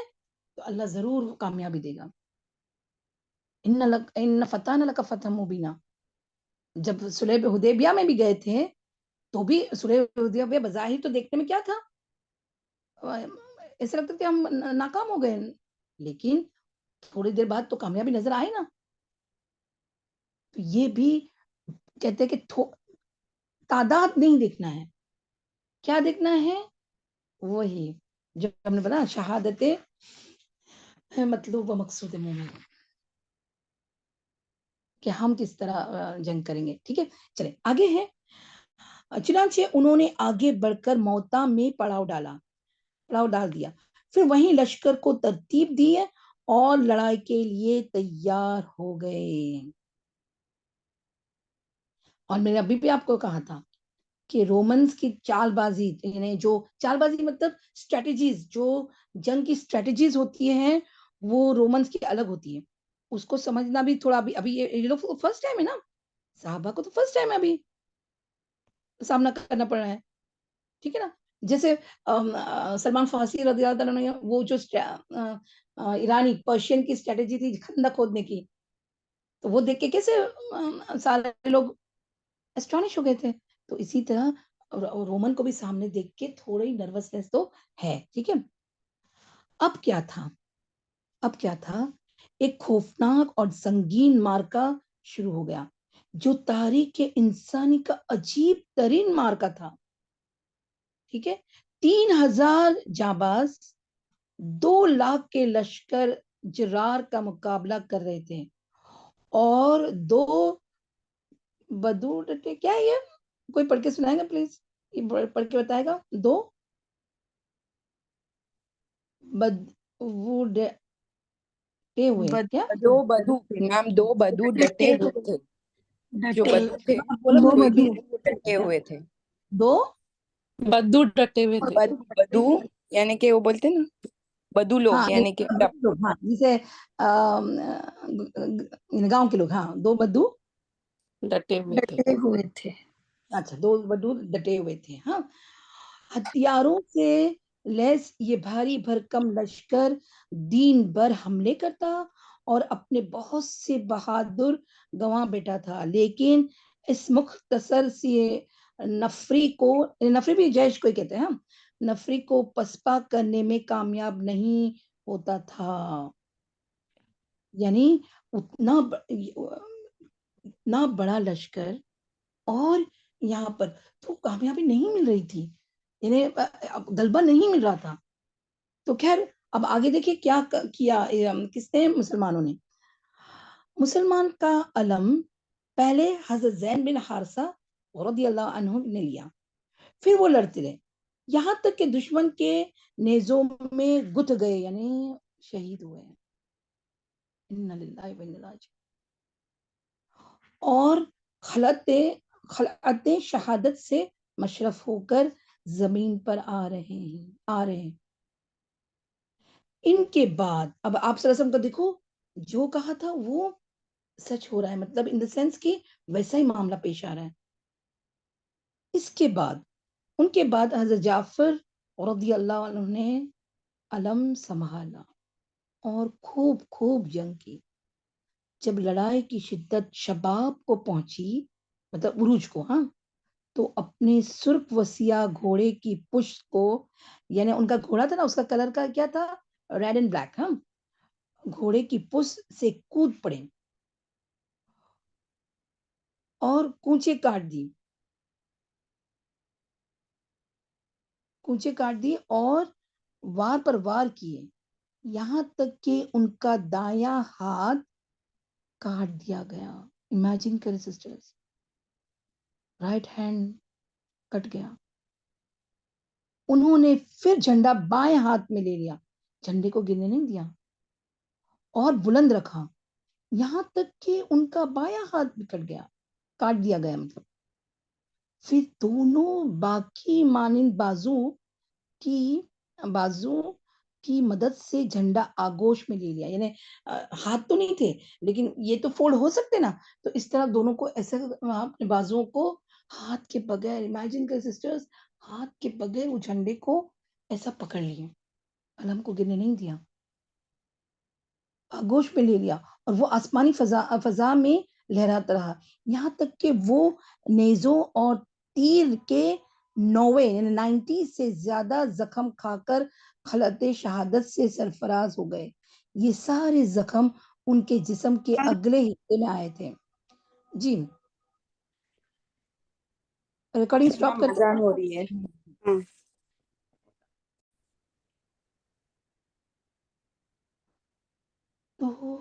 تو اللہ ضرور کامیابی دے گا. ان فتحنا لک فتحا مبینا. جب صلح حدیبیہ میں بھی گئے تھے تو بھی صلح حدیبیہ بظاہر تو دیکھنے میں کیا تھا, ایسا لگتا کہ ہم ناکام ہو گئے, لیکن تھوڑی دیر بعد تو کامیابی نظر آئے نا. تو یہ بھی کہتے ہیں کہ تعداد نہیں دیکھنا ہے, کیا دیکھنا ہے, وہی جو ہم نے بتا شہادت مطلوب و مقصود مومن, کہ ہم کس طرح جنگ کریں گے. ٹھیک ہے چلیں آگے ہے. چنانچہ انہوں نے آگے بڑھ کر موتا میں پڑاؤ ڈال دیا, پھر وہیں لشکر کو ترتیب دی اور لڑائی کے لیے تیار ہو گئے. اور میں نے ابھی بھی آپ کو کہا تھا کہ رومنز کی چال بازی, یعنی جو چال بازی مطلب اسٹریٹجیز, جو جنگ کی اسٹریٹجیز ہوتی ہیں وہ رومنز کی الگ ہوتی ہے. اس کو سمجھنا بھی تھوڑا ابھی یہ لوگ فرسٹ ٹائم ہے نا, صحابہ کو تو فرسٹ ٹائم ابھی سامنا کرنا پڑ رہا ہے. ٹھیک ہے نا, جیسے سلمان فارسی رضی اللہ عنہ, وہ جو ایرانی پرشین کی اسٹریٹجی تھی خندق کھودنے کی, تو وہ دیکھ کے کیسے سارے لوگ اسٹانش ہو گئے تھے. تو اسی طرح رومن کو بھی سامنے دیکھ کے تھوڑی نروسنس تو ہے. ٹھیک ہے, اب کیا تھا, ایک خوفناک اور سنگین مارکا شروع ہو گیا جو تاریخ انسانی کا عجیب ترین مارکا تھا. ٹھیک ہے, 3000 جانباز 2 لاکھ کے لشکر جرار کا مقابلہ کر رہے تھے, اور 2 بدو ڈٹے. کیا ہے یہ؟ کوئی پڑھ کے سنائے گا پلیز؟ یہ پڑھ کے بتائے گا. 2 بدو ڈٹے ہوئے. کیا 2 بدو میم 2 بدو ڈٹے ہوئے تھے. جو بدو تھے بولا دو مجھے. بدو وہ ڈٹے ہوئے تھے. 2 بدو ڈٹے ہوئے تھے. بدو یعنی کہ وہ بولتے نا بدو لوگ ہاں یعنی کہ ہاں جیسے گاؤں کے لوگ. ہاں 2 بدو ڈٹے ہوئے تھے. ڈٹے ہوئے تھے. اچھا 2 بدو ڈٹے ہوئے تھے. ہاں ہتھیاروں سے لیس یہ بھاری بھرکم لشکر دین بھر حملے کرتا اور اپنے بہت سے بہادر گنوا بیٹھا تھا، لیکن اس مختصر سی نفری بھی جیش کو کہتے ہیں. نفری کو پسپا کرنے میں کامیاب نہیں ہوتا تھا. یعنی اتنا بڑا لشکر اور یہاں پر تو کامیابی نہیں مل رہی تھی، یعنی غلبہ نہیں مل رہا تھا. تو خیر اب آگے دیکھیے کیا کیا کس نے؟ مسلمانوں نے. مسلمان کا علم پہلے حضرت زید بن حارثہ رضی اللہ عنہ نے لیا، پھر وہ لڑتے رہے یہاں تک کہ دشمن کے نیزوں میں گت گئے، یعنی شہید ہوئے. انا للہ و انا الیہ راجعون. اور خلعت شہادت سے مشرف ہو کر زمین پر آ رہے ہیں. ان کے بعد اب آپ صلی اللہ علیہ وسلم کا دیکھو جو کہا تھا وہ سچ ہو رہا ہے، مطلب ان دا سینس کہ ویسا ہی معاملہ پیش آ رہا ہے. اس کے بعد ان کے بعد حضرت جعفر رضی اللہ عنہ نے علم سنبھالا اور خوب جنگ کی. جب لڑائی کی شدت شباب کو پہنچی، مطلب عروج کو، ہاں تو اپنے سرخ و سیاہ گھوڑے کی پشت کو، یعنی ان کا گھوڑا تھا نا اس کا کلر کا کیا تھا؟ Red and black. ہاں گھوڑے کی پشت سے کود پڑے اور کونچے کاٹ دی اور وار پر وار کیے، یہاں تک کہ ان کا دایاں ہاتھ کاٹ دیا گیا. امیجن کریں سسٹرز، رائٹ ہینڈ کٹ گیا. انہوں نے پھر جھنڈا بائیں ہاتھ میں لے لیا، جھنڈے کو گرنے نہیں دیا اور بلند رکھا، یہاں تک کہ ان کا بایاں ہاتھ بھی کاٹ دیا گیا. مطلب پھر دونوں باقی مانند بازو کی مدد سے جھنڈا آگوش میں لے لیا. یعنی ہاتھ تو نہیں تھے لیکن یہ تو فولڈ ہو سکتے نا، تو اس طرح دونوں کو ایسا اپنے بازوؤں کو ہاتھ کے بغیر، امیجن کر سسٹرز، ہاتھ کے بغیر وہ جھنڈے کو ایسا پکڑ لیے، علم کو گرنے نہیں دیا، آگوش میں لے لیا اور وہ آسمانی فضا میں لہراتا رہا، یہاں تک کہ وہ نیزوں اور تیر کے 90 سے زیادہ زخم کھا کر خلعت شہادت سے سرفراز ہو گئے. یہ سارے زخم ان کے جسم کے اگلے حصے میں آئے تھے. جی ریکارڈنگ سٹاپ کر اذان ہو رہی ہے. تو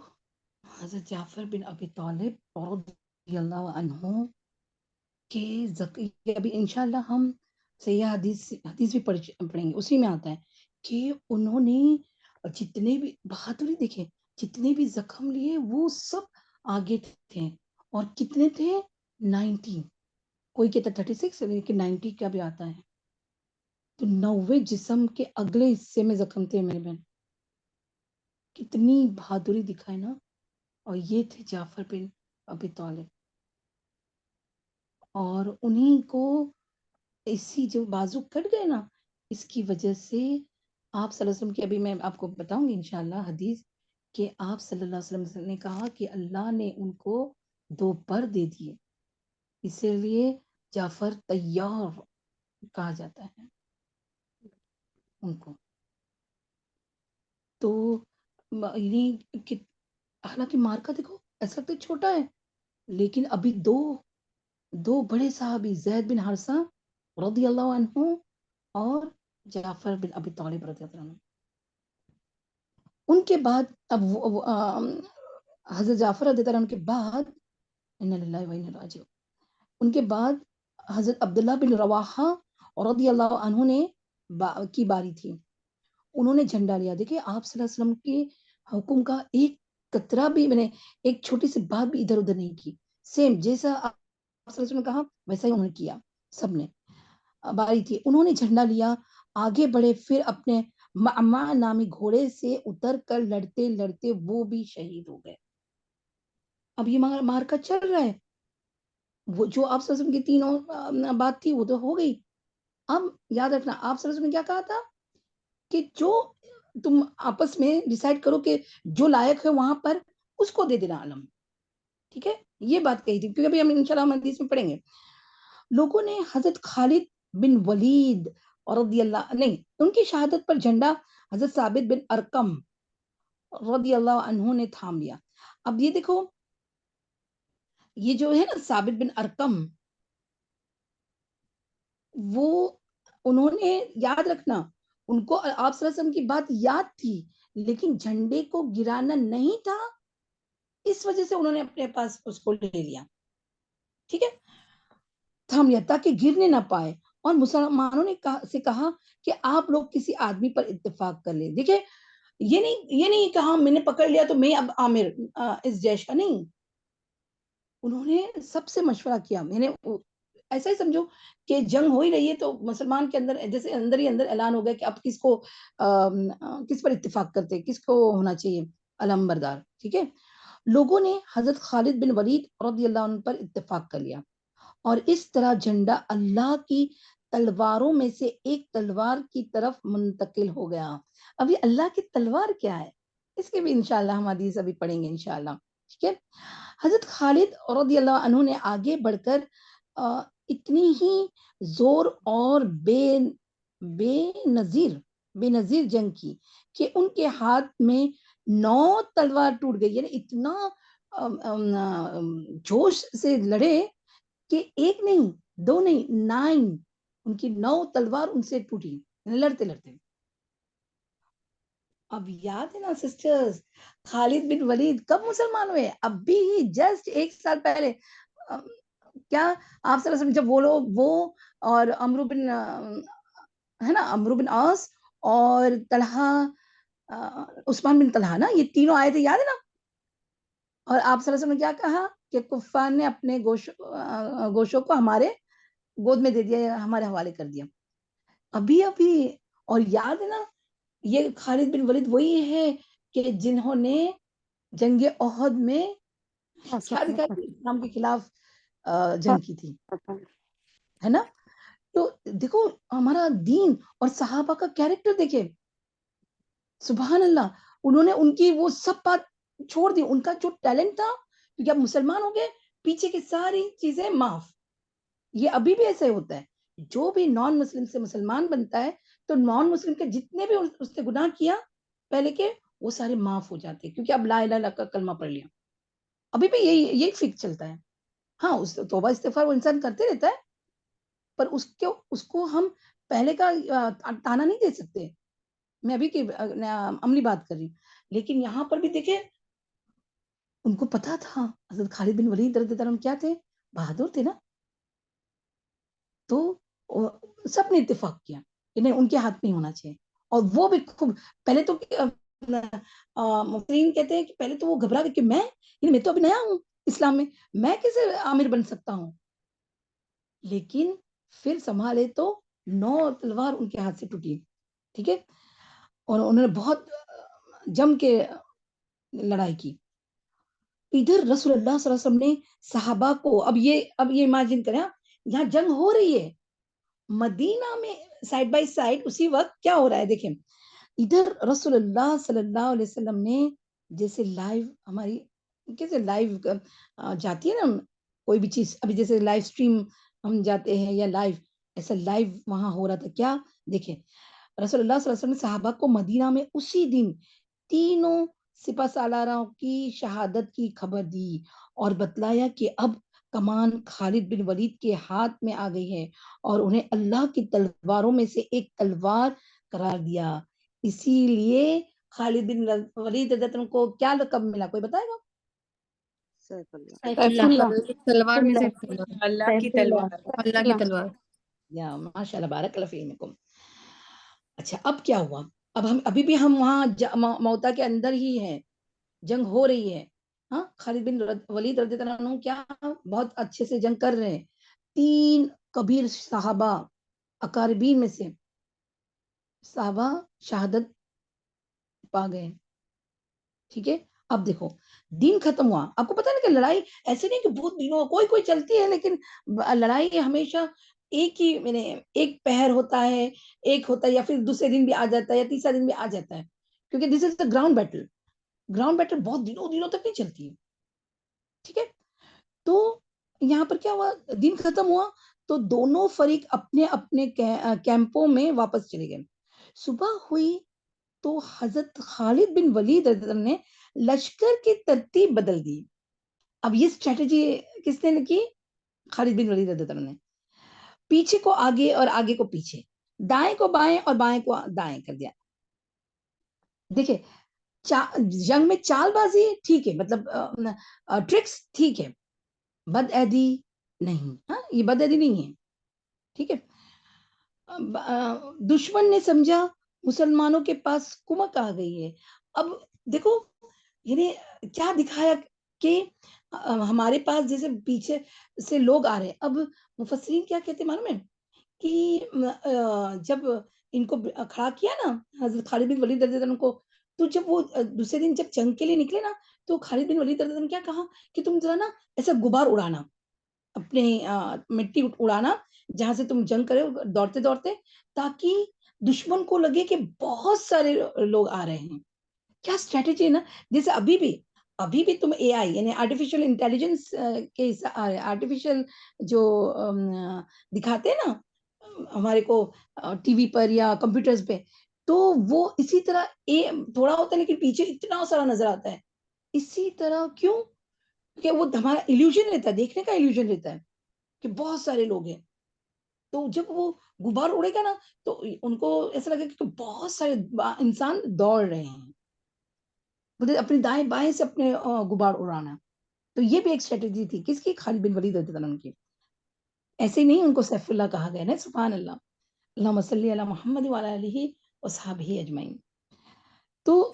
حضرت جعفر بن ابی طالب رضی اللہ عنہ کے ابھی انشاءاللہ ہم سیاح حدیث بھی پڑھیں گے، اسی میں آتا ہے کہ انہوں نے جتنے بھی بہادری دیکھیں، جتنے بھی زخم لیے وہ سب آگے تھے. اور کتنے تھے؟ 90. کوئی کہتا 36 لیکن 90 کا بھی آتا ہے. تو 90 جسم کے اگلے حصے میں زخم تھے میرے بہن. کتنی بہادری دکھائے نا. اور یہ تھے جعفر بن ابی طالب، اور انہیں کو اسی جو بازو کٹ گئے نا، اس کی وجہ سے آپ صلی اللہ علیہ وسلم کی، ابھی میں آپ کو بتاؤں گی انشاءاللہ حدیث، کہ آپ صلی اللہ علیہ وسلم نے کہا کہ اللہ نے ان کو 2 پر دے دیے، اسی لیے جعفر طیار کہا جاتا ہے ان کو. تو حالانکہ مارکا دیکھو ایسا لگتا ہے چھوٹا ہے، لیکن ابھی دو بڑے صحابی زید بن حارثہ رضی اللہ عنہ اور جعفر بن ابی طالب رضی اللہ عنہ، ان کے بعد اب حضرت جعفر رضی اللہ عنہ کے بعد انا للہ و انا راجعون، ان کے بعد حضرت عبداللہ بن رواحہ رضی اللہ عنہ نے کی باری تھی، انہوں نے جھنڈا لیا. دیکھیں آپ صلی اللہ علیہ وسلم کے حکم کا ایک قطرہ بھی، میں نے ایک چھوٹی سی بات بھی ادھر ادھر نہیں کی، سیم جیسا آپ صلی اللہ علیہ وسلم نے کہا ویسا ہی انہوں نے کیا. سب نے باری تھی، انہوں نے جھنڈا لیا، آگے بڑھے، پھر اپنے معما نامی گھوڑے سے اتر کر لڑتے لڑتے وہ بھی شہید ہو گئے. اب یہ مارکا چل رہا ہے، وہ جو آپ صلی اللہ علیہ وسلم کی تینوں بات تھی وہ تو ہو گئی. اب یاد رکھنا آپ صلی اللہ علیہ وسلم نے کیا کہا تھا کہ جو تم آپس میں ڈیسائیڈ کرو کہ جو لائق ہے وہاں پر اس کو دے دینا علم. ٹھیک ہے، یہ بات کہی تھی، کیونکہ ابھی ہم انشاءاللہ حدیث میں پڑھیں گے. لوگوں نے حضرت خالد بن ولید رضی اللہ نہیں، ان کی شہادت پر جھنڈا حضرت ثابت بن ارقم رضی اللہ عنہ نے تھام لیا. اب یہ دیکھو، یہ جو ہے نا ثابت بن ارقم، وہ انہوں نے یاد رکھنا، ان کو آپ صلی اللہ علیہ وسلم کی بات یاد تھی لیکن جھنڈے کو گرانا نہیں تھا، اس وجہ سے انہوں نے اپنے پاس اس کو لے لیا. ٹھیک ہے، تھام لیا تاکہ گرنے نہ پائے. اور مسلمانوں نے کہا کہ آپ لوگ کسی آدمی پر اتفاق کر لیں. دیکھیں یہ نہیں کہا میں نے پکڑ لیا تو میں اب عامر اس جیش کا نہیں. انہوں نے سب سے مشورہ کیا. میں نے ایسا ہی سمجھو کہ جنگ ہو ہی رہی ہے تو مسلمان کے اندر جیسے اندر ہی اندر اعلان ہو گیا کہ اب کس پر اتفاق کرتے، کس کو ہونا چاہیے علم بردار. ٹھیک ہے، لوگوں نے حضرت خالد بن ولید رضی اللہ عنہ پر اتفاق کر لیا اور اس طرح جھنڈا اللہ کی تلواروں میں سے ایک تلوار کی طرف منتقل ہو گیا. ابھی اللہ کی تلوار کیا ہے اس کے بھی انشاءاللہ ہم حدیث ابھی پڑھیں گے انشاءاللہ. ٹھیک ہے، حضرت خالد رضی اللہ عنہ نے آگے بڑھ کر اتنی ہی زور اور بے نظیر جنگ کی کہ ان کے ہاتھ میں 9 تلوار ٹوٹ گئی. یعنی اتنا جوش سے لڑے کہ ایک نہیں، 2 نہیں، 9 ان کی 9 تلوار ان سے ٹوٹی لڑتے لڑتے. اب یاد ہے نا سسٹرز، خالد بن ولید کب مسلمان ہوئے؟ اب بھی جسٹ 1 سال پہلے. کیا آپ صلی اللہ علیہ وسلم جب وہ اور عمرو بن ہے نا، عمرو بن عاص اور طلحہ عثمان بن طلحہ نا، یہ تینوں آئے تھے، یاد ہے نا. اور آپ صلی اللہ علیہ وسلم نے کیا کہا کہ کفار نے اپنے گوشوں کو ہمارے گود میں دے دیا، ہمارے حوالے کر دیا. ابھی اور یاد ہے نا، یہ خالد بن ولید وہی ہے کہ جنہوں نے جنگ احد میں کیا دکھا اسلام کے خلاف جنگ کی تھی، ہے نا. تو دیکھو ہمارا دین اور صحابہ کا کیریکٹر دیکھے، سبحان اللہ. انہوں نے ان کی وہ سب بات چھوڑ دی، ان کا جو ٹیلنٹ تھا، کیونکہ اب مسلمان ہو گئے، پیچھے کی ساری چیزیں معاف. یہ ابھی بھی ایسا ہوتا ہے، جو بھی نان مسلم سے مسلمان بنتا ہے تو نان مسلم کے جتنے بھی اس نے گناہ کیا پہلے کے وہ سارے معاف ہو جاتے ہیں، کیونکہ اب لا الہ الا اللہ کا کلمہ پڑھ لیا. ابھی بھی یہی فکر چلتا ہے. ہاں اس توبہ استغفار وہ انسان کرتے رہتا ہے، پر اس کو ہم پہلے کا تانا نہیں دے سکتے. میں ابھی کی عملی بات کر رہی ہوں. لیکن یہاں پر بھی دیکھیں ان کو پتا تھا حضرت خالد بن ولید رضی اللہ عنہ کیا تھے، بہادر تھے نا. تو سب نے اتفاق کیا کہ نہیں ان کے ہاتھ میں ہونا چاہیے. اور وہ بھی خوب پہلے تو مفسرین کہتے ہیں کہ پہلے تو وہ گھبرا گئے کہ میں تو ابھی نیا ہوں اسلام میں کیسے عامر بن سکتا ہوں. لیکن پھر سنبھالے تو 9 تلوار ان کے ہاتھ سے ٹوٹی. ٹھیک ہے، اور انہوں نے بہت جم کے لڑائی کی. ادھر رسول اللہ صلی اللہ علیہ وسلم نے صحابہ کو اب یہ امیجن کریں، یہاں جنگ ہو رہی ہے مدینہ میں سائڈ بائی سائڈ، اسی وقت کیا ہو رہا ہے دیکھیں. ادھر رسول اللہ صلی اللہ علیہ وسلم نے جیسے لائیو ہماری کیسے لائیو جاتی ہے نا کوئی بھی چیز، ابھی جیسے لائیو سٹریم ہم جاتے ہیں یا لائیو، ایسا لائیو وہاں ہو رہا تھا. کیا دیکھیں رسول اللہ صلی اللہ علیہ وسلم نے صحابہ کو مدینہ میں اسی دن تینوں سپہ سالاروں کی شہادت کی خبر دی اور بتلایا کہ اب کمان خالد بن ولید کے ہاتھ میں آ گئی ہے اور انہیں اللہ کی تلواروں میں سے ایک تلوار قرار دیا. اسی لیے خالد بن ولید کو کیا لقب ملا، کوئی بتائے گا؟ سیف اللہ سیف سیف اللہ اللہ تلوار میں سے تلوار اللہ کی سیف اللہ تلوار. اللہ کی تلوار. یا ماشاء اللہ بارک اللہ فیکم. اچھا اب کیا ہوا؟ اب ہم ابھی بھی ہم وہاں موتا کے اندر ہی ہیں، جنگ ہو رہی ہے. ہاں خالد بن ولید رضی اللہ عنہ کیا بہت اچھے سے جنگ کر رہے ہیں. 3 کبیر صحابہ اقاربین میں سے صحابہ شہادت پا گئے. ٹھیک ہے. اب دیکھو دن ختم ہوا. آپ کو پتا ہے کہ لڑائی ایسے نہیں کہ بہت دنوں کوئی چلتی ہے، لیکن لڑائی ہمیشہ ایک ہی ایک پہر ہوتا ہے، ایک ہوتا ہے، یا پھر دوسرے دن بھی آ جاتا ہے یا تیسرا دن بھی آ جاتا ہے، کیونکہ this is the ground battle. Ground battle بہت دنوں تک نہیں چلتی ہے. ٹھیک ہے. تو یہاں پر کیا ہوا، دن ختم ہوا تو دونوں فریق اپنے اپنے کیمپوں میں واپس چلے گئے. صبح ہوئی تو حضرت خالد بن ولید نے لشکر کی ترتیب بدل دی. اب یہ اسٹریٹجی کس نے کی؟ خالد بن ولید نے. پیچھے کو آگے اور آگے کو پیچھے، دائیں کو بائیں اور بائیں کو دائیں کر دیا. دیکھیں جنگ میں چال بازی ٹھیک ہے، مطلب ٹرکس ٹھیک ہے، بد عہدی نہیں. ہاں یہ بد عہدی نہیں ہے. ٹھیک ہے. دشمن نے سمجھا مسلمانوں کے پاس کمک آ گئی ہے. اب دیکھو یعنی کیا دکھایا کہ ہمارے پاس جیسے پیچھے سے لوگ آ رہے ہیں. اب مفسرین کیا کہتے ہیں معلوم ہے کہ جب ان کو کھڑا کیا نا حضرت خالد بن ولید رضی اللہ عنہ کو، تو جب وہ دوسرے دن جب جنگ کے لیے نکلے نا، تو خالد بن ولید رضی اللہ عنہ نے کیا کہا کہ تم ذرا نا ایسا غبار اڑانا، اپنے مٹی اڑانا جہاں سے تم جنگ کرے دوڑتے دوڑتے، تاکہ دشمن کو لگے کہ بہت سارے لوگ آ رہے ہیں. کیا اسٹریٹجی ہے نا. جیسے ابھی بھی تم اے آئی یعنی آرٹیفیشل انٹیلیجنس کے آرٹیفیشل جو دکھاتے ہیں نا ہمارے کو ٹی وی پر یا کمپیوٹرز پہ، تو وہ اسی طرح تھوڑا ہوتا ہے لیکن پیچھے اتنا سارا نظر آتا ہے. اسی طرح کیوں کہ وہ ہمارا ایلیوژن رہتا ہے، دیکھنے کا ایلیوژن رہتا ہے کہ بہت سارے لوگ ہیں. تو جب وہ غبار اڑے گا نا تو ان کو ایسا لگے کہ بہت سارے انسان دوڑ رہے ہیں، اپنے دائیں بائیں سے اپنے غبار اڑانا. تو یہ بھی ایک اسٹریٹجی تھی کس کی؟ خالد بن ولید رضی اللہ عنہ کی. ایسے ہی نہیں ان کو سیف اللہ کہا گیا نا. سبحان اللہ. اللہم صلی علی محمد وعلی آلہ وصحبہ اجمعین. تو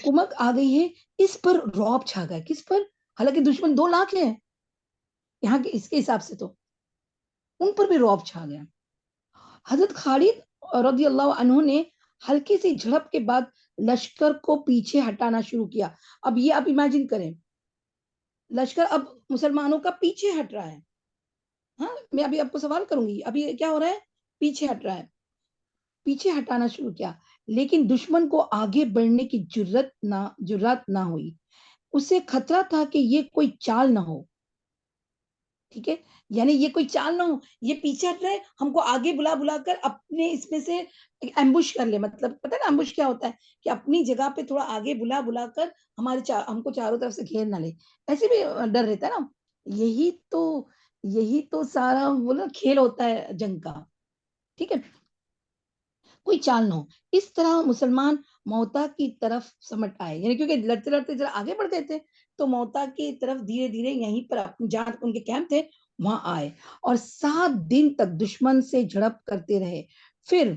کمک آ گئی ہے. اس پر رعب چھا گیا. کس پر؟ حالانکہ دشمن 2 لاکھ ہیں یہاں کے اس کے حساب سے، تو ان پر بھی رعب چھا گیا. حضرت خالد رضی اللہ عنہ نے ہلکی سی جھڑپ کے بعد لشکر کو پیچھے ہٹانا شروع کیا. اب یہ آپ امیجن کریں، لشکر اب مسلمانوں کا پیچھے ہٹ رہا ہے. ہاں میں ابھی آپ کو سوال کروں گی، ابھی کیا ہو رہا ہے؟ پیچھے ہٹ رہا ہے. پیچھے ہٹانا شروع کیا، لیکن دشمن کو آگے بڑھنے کی جرات نہ ہوئی. اسے خطرہ تھا کہ یہ کوئی چال نہ ہو. ٹھیک ہے. یعنی یہ کوئی چال نہ ہو، یہ پیچھے ہٹ رہے، ہم کو آگے بلا کر اپنے اس میں سے ایمبوش کر لے. مطلب پتہ نا ایمبوش کیا ہوتا ہے کہ اپنی جگہ پہ تھوڑا آگے بلا کر ہم کو چاروں طرف سے گھیر نہ لے. ایسے بھی ڈر رہتا ہے نا. یہی تو سارا بولو کھیل ہوتا ہے جنگ کا. ٹھیک ہے. کوئی چال نہ ہو. اس طرح مسلمان موتا کی طرف سمٹ آئے، یعنی کیونکہ لڑتے لڑتے ذرا آگے بڑھتے تھے تو موتا کی طرف دھیرے دھیرے یہیں پر جہاں ان کے کیمپ تھے وہاں آئے، اور 7 دن تک دشمن سے جھڑپ کرتے رہے. پھر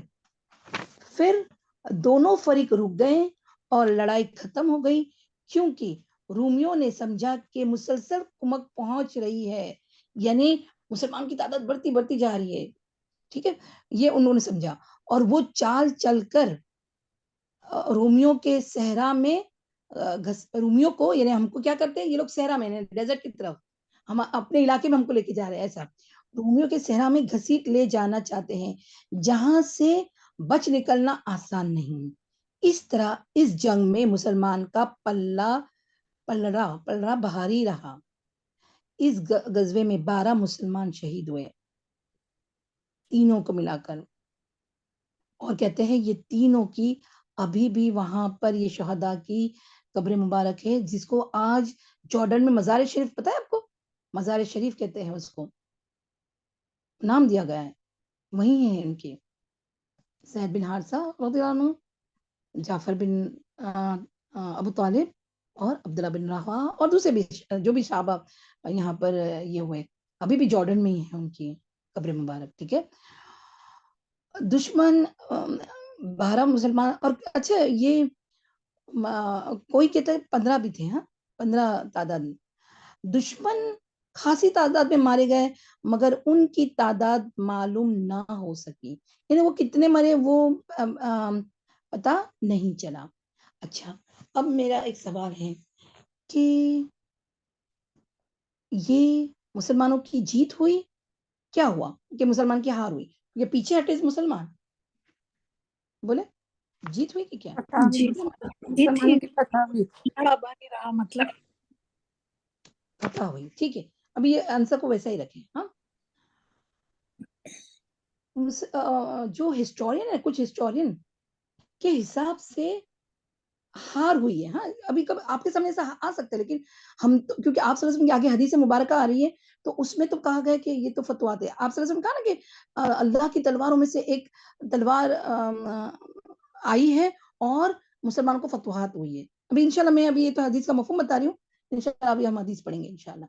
دونوں فریق رک گئے اور لڑائی ختم ہو گئی، کیونکہ رومیوں نے سمجھا کہ مسلسل کمک پہنچ رہی ہے، یعنی مسلمان کی تعداد بڑھتی جا رہی ہے. ٹھیک ہے. یہ انہوں نے سمجھا، اور وہ چال چل کر رومیوں کے صحرا میں رومیوں کو، یعنی ہم کو کیا کرتے ہیں یہ لوگ صحرا میں ڈیزرٹ کی طرف، ہم اپنے علاقے میں ہم کو لے کے جا رہے ہیں. ایسا رومیوں کے صحرا میں گھسیٹ لے جانا چاہتے ہیں، جہاں سے بچ نکلنا آسان نہیں. اس طرح اس جنگ میں مسلمان کا پلڑا بھاری رہا. اس غزوے میں 12 مسلمان شہید ہوئے، تینوں کو ملا کر. اور کہتے ہیں یہ تینوں کی ابھی بھی وہاں پر یہ شہداء کی قبر مبارک ہے، جس کو آج جارڈن میں مزار شریف، پتہ ہے آپ کو؟ مزار شریف کہتے ہیں اس کو، نام دیا گیا ہے. وہی ہیں ان کے زید بن حارثہ رضی اللہ عنہ، جعفر بن ابو طالب اور عبداللہ بن رواحہ اور دوسرے بھی جو بھی صحابہ یہاں پر یہ ہوئے، ابھی بھی جارڈن میں ہی ہے ان کی قبر مبارک. ٹھیک ہے. دشمن 12 مسلمان، اور اچھا یہ کوئی کہتا ہے 15 بھی تھے. ہاں 15 تعداد. دشمن خاصی تعداد میں مارے گئے مگر ان کی تعداد معلوم نہ ہو سکی، یعنی وہ کتنے مرے وہ پتا نہیں چلا. اچھا اب میرا ایک سوال ہے کہ یہ مسلمانوں کی جیت ہوئی، کیا ہوا کہ مسلمان کی ہار ہوئی؟ یہ پیچھے ہٹے مسلمان، بولے جیت ہوئی کہ کیا؟ جی مسلمانوں کی فتح ہوئی. رہا مطلب فتح ہوئی. ٹھیک ہے. ابھی یہ آنسر کو ویسا ہی رکھیں. ہاں جو ہسٹورین ہے، کچھ ہسٹورین کے حساب سے ہار ہوئی ہے. ہاں ابھی کب آپ کے سامنے ایسا آ سکتا ہے، لیکن ہم تو کیونکہ آپ صلی اللہ علیہ وسلم کی آگے حدیث مبارکہ آ رہی ہے تو اس میں تو کہا گیا کہ یہ تو فتوات ہے. آپ صلی اللہ علیہ وسلم کہا نا کہ اللہ کی تلواروں میں سے ایک تلوار آئی ہے اور مسلمانوں کو فتوحات ہوئی ہے. ابھی انشاءاللہ میں ابھی یہ تو حدیث کا مفہوم بتا رہی ہوں، انشاءاللہ ابھی ہم حدیث پڑھیں گے انشاءاللہ.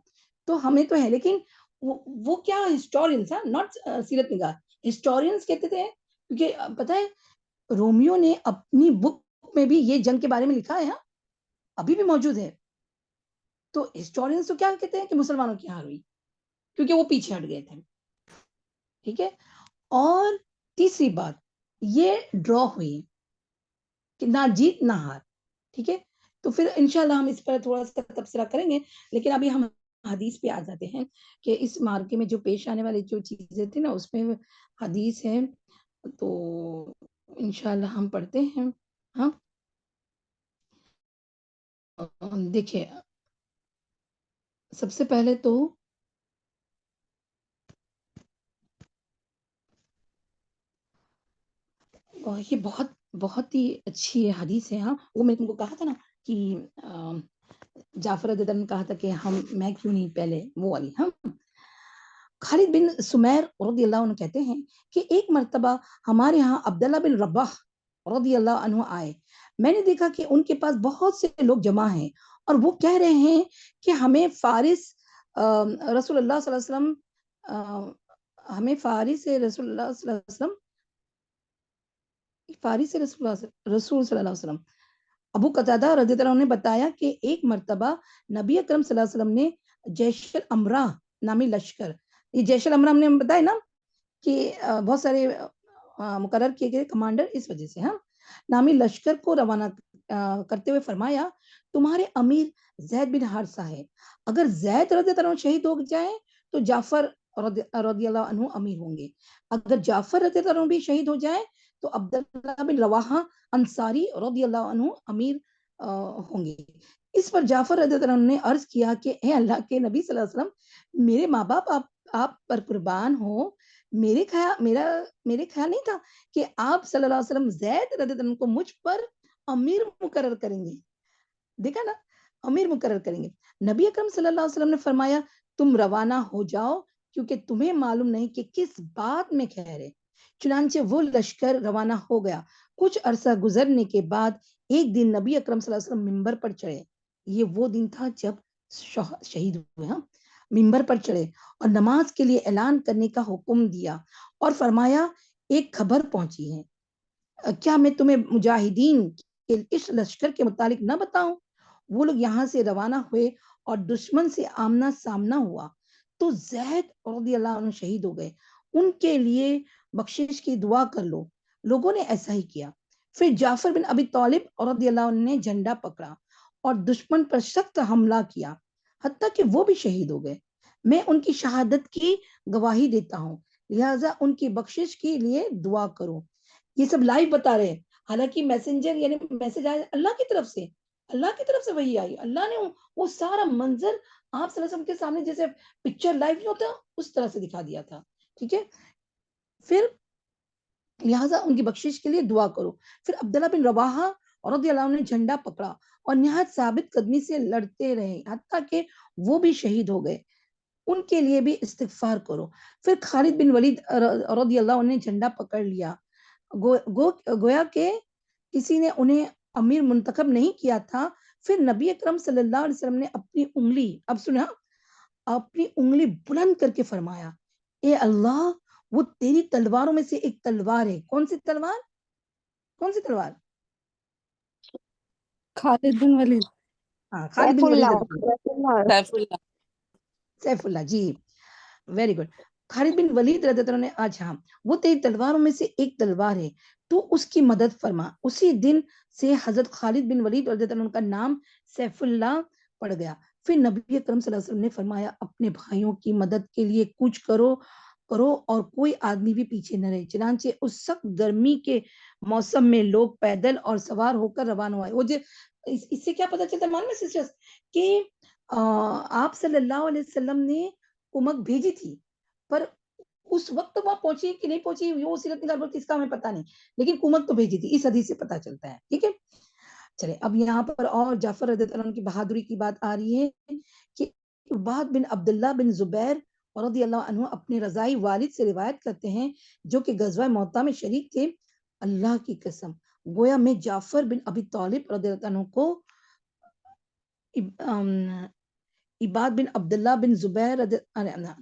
تو ہمیں تو ہے، لیکن وہ کیا ہسٹورینس، ناٹ سیرت نگار، ہسٹورینس کہتے تھے. کیونکہ پتہ ہے رومیو نے اپنی بک میں بھی یہ جنگ کے بارے میں لکھا ہے، ہاں ابھی بھی موجود ہے. تو ہسٹورینس تو کیا کہتے ہیں کہ مسلمانوں کی ہار ہوئی کیونکہ وہ پیچھے ہٹ گئے تھے. ٹھیک ہے. اور تیسری بات یہ ڈرا ہوئی کہ نہ جیت نہ ہار. ٹھیک ہے. تو پھر انشاءاللہ ہم اس پر تھوڑا سا تبصرہ کریں گے، لیکن ابھی ہم حدیث پہ آ جاتے ہیں کہ اس مارکے میں جو پیش آنے والی جو چیزیں تھیں نا اس میں حدیث ہے، تو انشاءاللہ ہم پڑھتے ہیں. ہاں دیکھیں سب سے پہلے تو یہ بہت ہی اچھی حدیث ہے. ہاں وہ میں تم کو کہا تھا نا کہ جعفر رضی اللہ عنہ نے کہا تھا کہ میں کیوں نہیں پہلے وہ والی. ہم خالد بن سمیر رضی اللہ عنہ کہتے ہیں کہ ایک مرتبہ ہمارے ہاں عبداللہ بن رباح رضی اللہ عنہ آئے. میں نے دیکھا کہ ان کے پاس بہت سے لوگ جمع ہیں اور وہ کہہ رہے ہیں کہ ہمیں فارس رسول اللہ صلی اللہ علیہ وسلم ہمیں فارس رسول اللہ صلی اللہ علیہ وسلم فارس رسول صلی اللہ علیہ وسلم. ابو قتادہ رضی اللہ عنہ نے بتایا کہ ایک مرتبہ نبی اکرم صلی اللہ علیہ وسلم نے جیش الامرہ نامی لشکر، یہ جیش الامرہ ہم نے بتایا نا کہ بہت سارے مقرر کیے گئے کمانڈر اس وجہ سے، ہاں نامی لشکر کو روانہ کرتے ہوئے فرمایا تمہارے امیر زید بن حارثہ ہے، اگر زید رضی اللہ عنہ شہید ہو جائیں تو جعفر رضی اللہ عنہ امیر ہوں گے، اگر جعفر رضی اللہ عنہ بھی شہید ہو جائیں تو عبداللہ بن رواحہ انصاری رضی اللہ عنہ امیر ہوں گے. اس پر جعفر رضی اللہ عنہ نے عرض کیا کہ اے اللہ کے نبی صلی اللہ علیہ وسلم، میرے ماں باپ آپ پر قربان ہو، میرے خیال نہیں تھا کہ آپ صلی اللہ علیہ وسلم زید رضی اللہ عنہ کو مجھ پر امیر مقرر کریں گے. دیکھا نا، امیر مقرر کریں گے. نبی اکرم صلی اللہ علیہ وسلم نے فرمایا تم روانہ ہو جاؤ کیونکہ تمہیں معلوم نہیں کہ کس بات میں خیر ہے. چنانچہ وہ لشکر روانہ ہو گیا. کچھ عرصہ گزرنے کے بعد ایک دن نبی اکرم صلی اللہ علیہ وسلم ممبر پر چڑھے. یہ وہ دن تھا جب شہید ہوئے. ہاں ممبر پر چڑھے اور نماز کے لیے اعلان کرنے کا حکم دیا اور فرمایا ایک خبر پہنچی ہے، کیا میں تمہیں مجاہدین کے اس لشکر کے متعلق نہ بتاؤں؟ وہ لوگ یہاں سے روانہ ہوئے اور دشمن سے آمنا سامنا ہوا تو زید رضی اللہ عنہ شہید ہو گئے. ان کے لیے بخشش کی دعا کر لو. لوگوں نے ایسا ہی کیا. پھر جعفر بن ابی طالب رضی اللہ عنہ نے جھنڈا پکڑا اور دشمن پر سخت حملہ کیا حتیٰ کہ وہ بھی شہید ہو گئے. میں ان کی شہادت کی گواہی دیتا ہوں، لہٰذا ان کی بخشش کے لیے دعا کرو. یہ سب لائیو بتا رہے ہیں، حالانکہ میسنجر یعنی میسج آیا اللہ کی طرف سے وہی آئی. اللہ نے وہ سارا منظر آپ صلی اللہ علیہ وسلم کے سامنے جیسے پکچر لائیو نہیں ہوتا اس طرح سے دکھا دیا تھا. ٹھیک ہے. پھر لہٰذا ان کی بخشش کے لیے دعا کرو. پھر عبداللہ بن رواحہ رضی اللہ عنہ نے جھنڈا پکڑا اور نہایت ثابت قدمی سے لڑتے رہے حتیٰ کہ وہ بھی شہید ہو گئے. ان کے لیے بھی استغفار کرو. پھر خالد بن ولید رضی اللہ عنہ نے جھنڈا پکڑ لیا. گویا کہ کسی نے انہیں امیر منتخب نہیں کیا تھا. پھر نبی اکرم صلی اللہ علیہ وسلم نے اپنی انگلی، اب سنا، اپنی انگلی بلند کر کے فرمایا اے اللہ وہ تیری تلواروں میں سے ایک تلوار ہے. کون سی تلوار؟ کون سی تلوار؟ خالد بن ولید. ہاں خالد بن ولید سیف اللہ، جی ویری گڈ. خالد بن ولید رضی اللہ عنہ نے آج ہاں وہ تیری تلواروں میں سے ایک تلوار ہے تو اس کی مدد فرما. اسی دن سے حضرت خالد بن ولید رضی اللہ عنہ کا نام سیف اللہ پڑ گیا. پھر نبی اکرم صلی اللہ علیہ وسلم نے فرمایا اپنے بھائیوں کی مدد کے لیے کچھ کرو اور کوئی آدمی بھی پیچھے نہ رہے. چنانچہ اس سخت گرمی کے موسم میں لوگ پیدل اور سوار ہو کر روانہ ہوئے. وہ اس سے کیا پتہ چلتا ہے معلوم ہے سسٹرز کہ آپ صلی اللہ علیہ وسلم نے کمک بھیجی تھی پر اس وقت وہاں پہنچی کہ نہیں پہنچی وہ سیرت نگار بولتی اس کا ہمیں پتہ نہیں، لیکن کمک تو بھیجی تھی. اس حدیث سے پتہ چلتا ہے. ٹھیک ہے چلے اب یہاں پر اور جعفر رضی اللہ عنہ کی بہادری کی بات آ رہی ہے کہ عباد بن عبداللہ بن زبیر رضی اللہ عنہ اپنے رضائی والد سے روایت کرتے ہیں جو کہ غزوہ موطا میں شریک تھے. اللہ کی قسم گویا میں جعفر بن ابی طالب رضی اللہ عنہ کو عباد بن عبداللہ بن زبیر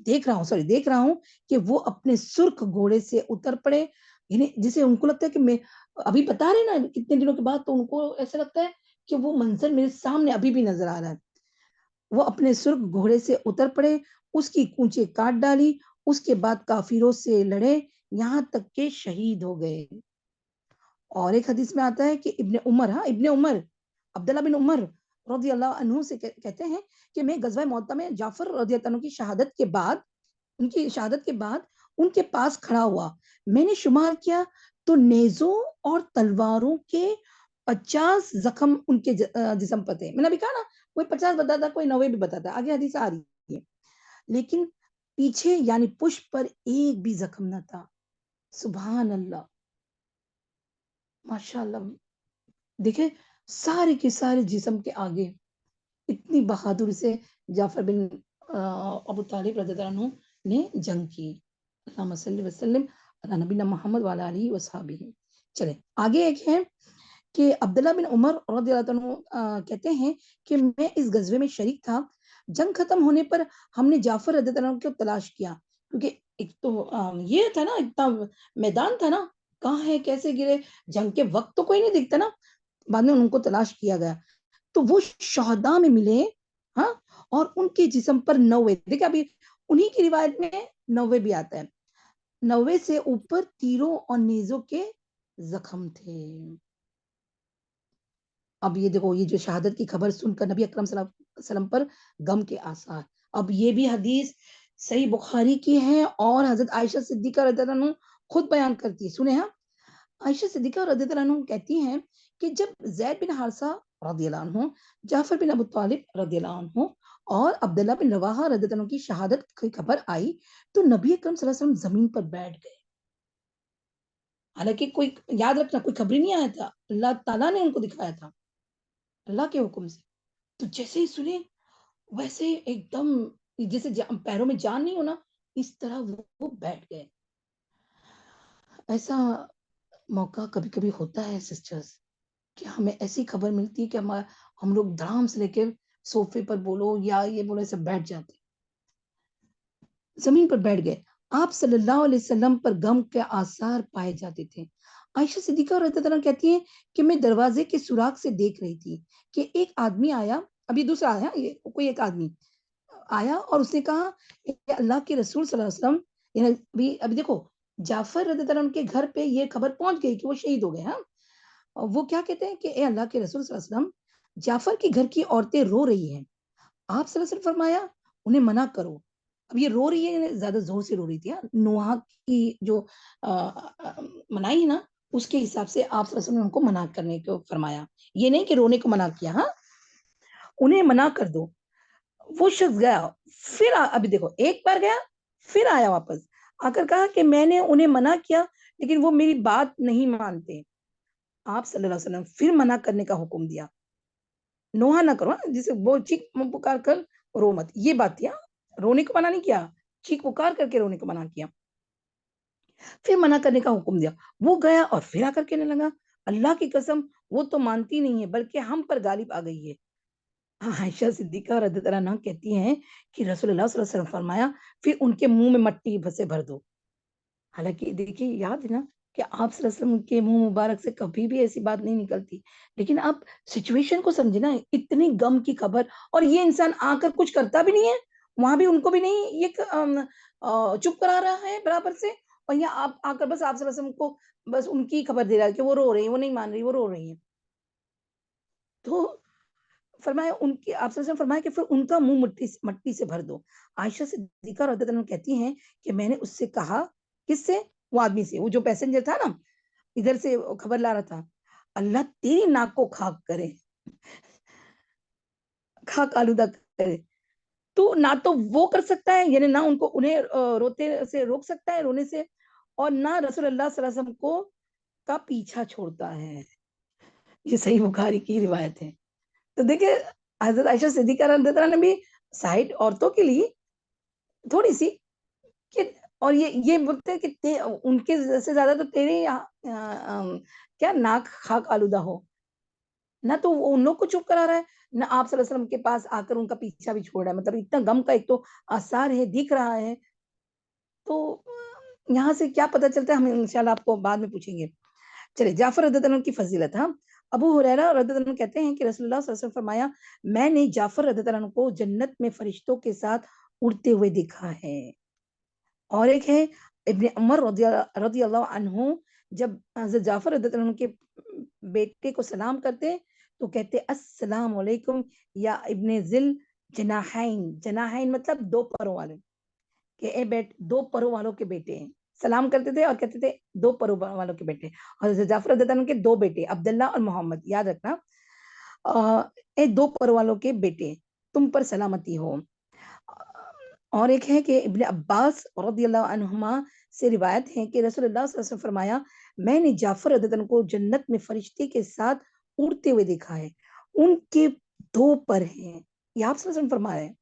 دیکھ رہا ہوں کہ وہ اپنے سرخ گھوڑے سے اتر پڑے. یعنی جسے ان کو لگتا ہے کہ میں ابھی بتا رہے نا کتنے دنوں کے بعد، تو ان کو ایسا لگتا ہے کہ وہ منظر میرے سامنے ابھی بھی نظر آ رہا ہے. وہ اپنے سرخ گھوڑے سے اتر پڑے، اس کی کونچیں کاٹ ڈالی، اس کے بعد کافروں سے لڑے یہاں تک کہ شہید ہو گئے. اور ایک حدیث میں آتا ہے کہ ابن عمر عبداللہ بن عمر رضی اللہ عنہ سے کہتے ہیں کہ میں غزوہ موطا میں جعفر رضی اللہ عنہ کی شہادت کے بعد ان کے پاس کھڑا ہوا. میں نے شمار کیا تو نیزوں اور تلواروں کے 50 زخم ان کے جسم پر تھے. میں نے ابھی کہا نا کوئی 50 بتاتا کوئی 90 بھی بتاتا، آگے حدیث آ رہی ہے. لیکن پیچھے یعنی پشت پر ایک بھی زخم نہ تھا. سبحان اللہ ماشاء اللہ. دیکھیں سارے کے سارے جسم کے آگے اتنی بہادری سے جعفر بن ابو طالب رضی اللہ عنہ نے جنگ کی. اللہم صلی وسلم علی نبینا محمد وعلی آلہ وصحبہ. چلیں آگے ایک ہے کہ عبداللہ بن عمر رضی اللہ عنہ کہتے ہیں کہ میں اس غزوے میں شریک تھا. جنگ ختم ہونے پر ہم نے جعفر رضی اللہ عنہ کو تلاش کیا کیونکہ ایک تو یہ تھا نا اتنا میدان تھا نا، کہاں ہے کیسے گرے، جنگ کے وقت تو کوئی نہیں دکھتا نا. بعد میں ان کو تلاش کیا گیا تو وہ شہداء میں ملے ہاں، اور ان کے جسم پر 90 دیکھیں ابھی انہی کی روایت میں 90 بھی آتا ہے، 90 سے اوپر تیروں اور نیزوں کے زخم تھے. اب یہ دیکھو یہ جو شہادت کی خبر سن کر نبی اکرم صلی اللہ علیہ وسلم پر غم کے آثار. اب یہ بھی حدیث صحیح بخاری کی ہے اور حضرت عائشہ صدیقہ رضی اللہ عنہ خود بیان کرتی ہے. سنیں ہاں عائشہ صدیقہ رضی اللہ عنہ کہتی ہیں کہ جب زید بن حارثہ رضی اللہ عنہ، جعفر بن ابو طالب رضی اللہ عنہ اور عبداللہ بن رواحہ رضی اللہ عنہ کی شہادت کی خبر آئی تو نبی اکرم صلی اللہ علیہ وسلم زمین پر بیٹھ گئے. حالانکہ کوئی یاد رکھنا کوئی خبر نہیں آیا تھا، اللہ تعالیٰ نے ان کو دکھایا تھا اللہ کے حکم سے. تو جیسے ہی سنے ویسے ایک دم جیسے پیروں میں جان نہیں ہونا اس طرح وہ بیٹھ گئے. ایسا موقع کبھی کبھی ہوتا ہے سسٹرز کہ ہمیں ایسی خبر ملتی ہے کہ ہم لوگ دھڑام سے لے کے صوفے پر بولو یا یہ بولو ایسے بیٹھ جاتے، زمین پر بیٹھ گئے. آپ صلی اللہ علیہ وسلم پر غم کے آثار پائے جاتے تھے. عائشہ صدیقہ رضی اللہ عنہ کہتی ہیں کہ میں دروازے کے سوراخ سے دیکھ رہی تھی کہ ایک آدمی آیا، ابھی دوسرا آیا، یہ کوئی ایک آدمی آیا اور اس نے کہا کہ اللہ کے رسول صلی اللہ علیہ وسلم، یعنی ابھی دیکھو جعفر رضی اللہ عنہ کے گھر پہ یہ خبر پہنچ گئی کہ وہ شہید ہو گئے. ہاں وہ کیا کہتے ہیں کہ اے اللہ کے رسول صلی اللہ علیہ وسلم جعفر کے گھر کی عورتیں رو رہی ہیں. آپ صلی اللہ علیہ وسلم فرمایا انہیں منع کرو. اب یہ رو رہی ہے زیادہ زور سے رو رہی تھی. نوحہ کی جو منائی ہے نا اس کے حساب سے آپ صلی اللہ علیہ وسلم نے ان کو منع کرنے کو فرمایا، یہ نہیں کہ رونے کو منع کیا. ہاں انہیں منع کر دو. وہ شخص گیا پھر ابھی دیکھو ایک بار گیا پھر آیا واپس آ کر کہا کہ میں نے انہیں منع کیا لیکن وہ میری بات نہیں مانتے. آپ صلی اللہ علیہ وسلم پھر منع کرنے کا حکم دیا، نوحہ نہ کرو، جسے وہ چیخ پکار کر رو مت، یہ بات تھی. رونے کو منع نہیں کیا، چیخ پکار کر کے رونے کو منع کیا. پھر منع کرنے کا حکم دیا. وہ گیا اور پھر آ کر کہنے لگا اللہ کی قسم وہ تو مانتی نہیں ہے بلکہ ہم پر غالب آ گئی ہے. عائشہ صدیقہ رضی اللہ عنہا کہتی ہیں کہ رسول اللہ صلی اللہ علیہ وسلم فرمایا پھر ان کے منہ میں مٹی سے بھر دو. حالانکہ دیکھیے یاد ہے نا کہ آپ صلی اللہ علیہ وسلم کے منہ مبارک سے کبھی بھی ایسی بات نہیں نکلتی, لیکن آپ سچویشن کو سمجھے نا, اتنی غم کی خبر, اور یہ انسان آ کر کچھ کرتا بھی نہیں ہے, وہاں بھی ان کو بھی نہیں یہ چپ کرا رہا ہے برابر سے, اور یہاں آپ آ کر بس آپ صلی اللہ علیہ وسلم کو بس ان کی خبر دے رہا ہے کہ وہ رو رہی ہیں, وہ نہیں مان رہی, وہ رو رہی ہیں. تو فرمایا ان کی آپ سے فرمایا کہ پھر ان کا منہ مٹی سے بھر دو. عائشہ صدیقہ رضی اللہ عنہا کہتی ہیں کہ میں نے اس سے کہا, کس سے؟ وہ آدمی سے, وہ جو پیسنجر تھا نا ادھر سے خبر لا رہا تھا, اللہ تیری ناک کو خاک کرے, خاک آلودہ کرے. تو نہ تو وہ کر سکتا ہے, یعنی نہ ان کو انہیں روتے سے روک سکتا ہے, رونے سے, اور نہ رسول اللہ صلی اللہ علیہ وسلم کو کا پیچھا چھوڑتا ہے. یہ صحیح بخاری کی روایت ہے. تو دیکھیں حضرت عائشہ صدیقہ رضی اللہ عنہا نے بھی سائڈ عورتوں کے لیے تھوڑی سی کہ, اور یہ بولتے ہیں کہ ان کے سے زیادہ تو تیرے کیا ناک خاک آلودہ ہو, نہ تو ان لوگ کو چپ کرا رہا ہے, نہ آپ صلی اللہ علیہ وسلم کے پاس آ کر ان کا پیچھا بھی چھوڑ رہا ہے. مطلب اتنا غم کا ایک تو آثار ہے, دکھ رہا ہے. تو یہاں سے کیا پتہ چلتا ہے, ہم انشاءاللہ آپ کو بعد میں پوچھیں گے. چلے جعفر رضی اللہ عنہ کی فضیلت. ہاں, ابو ہریرہ رضی اللہ عنہ کہتے ہیں کہ رسول اللہ صلی اللہ علیہ وسلم فرمایا میں نے جعفر رضی اللہ عنہ کو جنت میں فرشتوں کے ساتھ اڑتے ہوئے دیکھا ہے. اور ایک ہے ابن عمر رضی اللہ عنہ, جب حضرت جعفر رضی اللہ عنہ کے بیٹے کو سلام کرتے تو کہتے السلام علیکم یا ابن ذل جناحین. جناحین مطلب دو پروں والے, کہ اے دو پروں والوں کے بیٹے ہیں, سلام کرتے تھے اور کہتے تھے دو پروں والوں کے بیٹے. اور حضرت جعفر رضی اللہ عنہ کے دو بیٹے عبداللہ اور محمد, یاد رکھنا, اے دو پروں والوں کے بیٹے تم پر سلامتی ہو. اور ایک ہے کہ ابن عباس رضی اللہ عنہما سے روایت ہے کہ رسول اللہ صلی اللہ علیہ وسلم فرمایا میں نے جعفر رضی اللہ عنہ کو جنت میں فرشتے کے ساتھ اڑتے ہوئے دیکھا ہے, ان کے دو پر ہیں, یہ آپ صلی اللہ علیہ وسلم فرما رہے ہیں,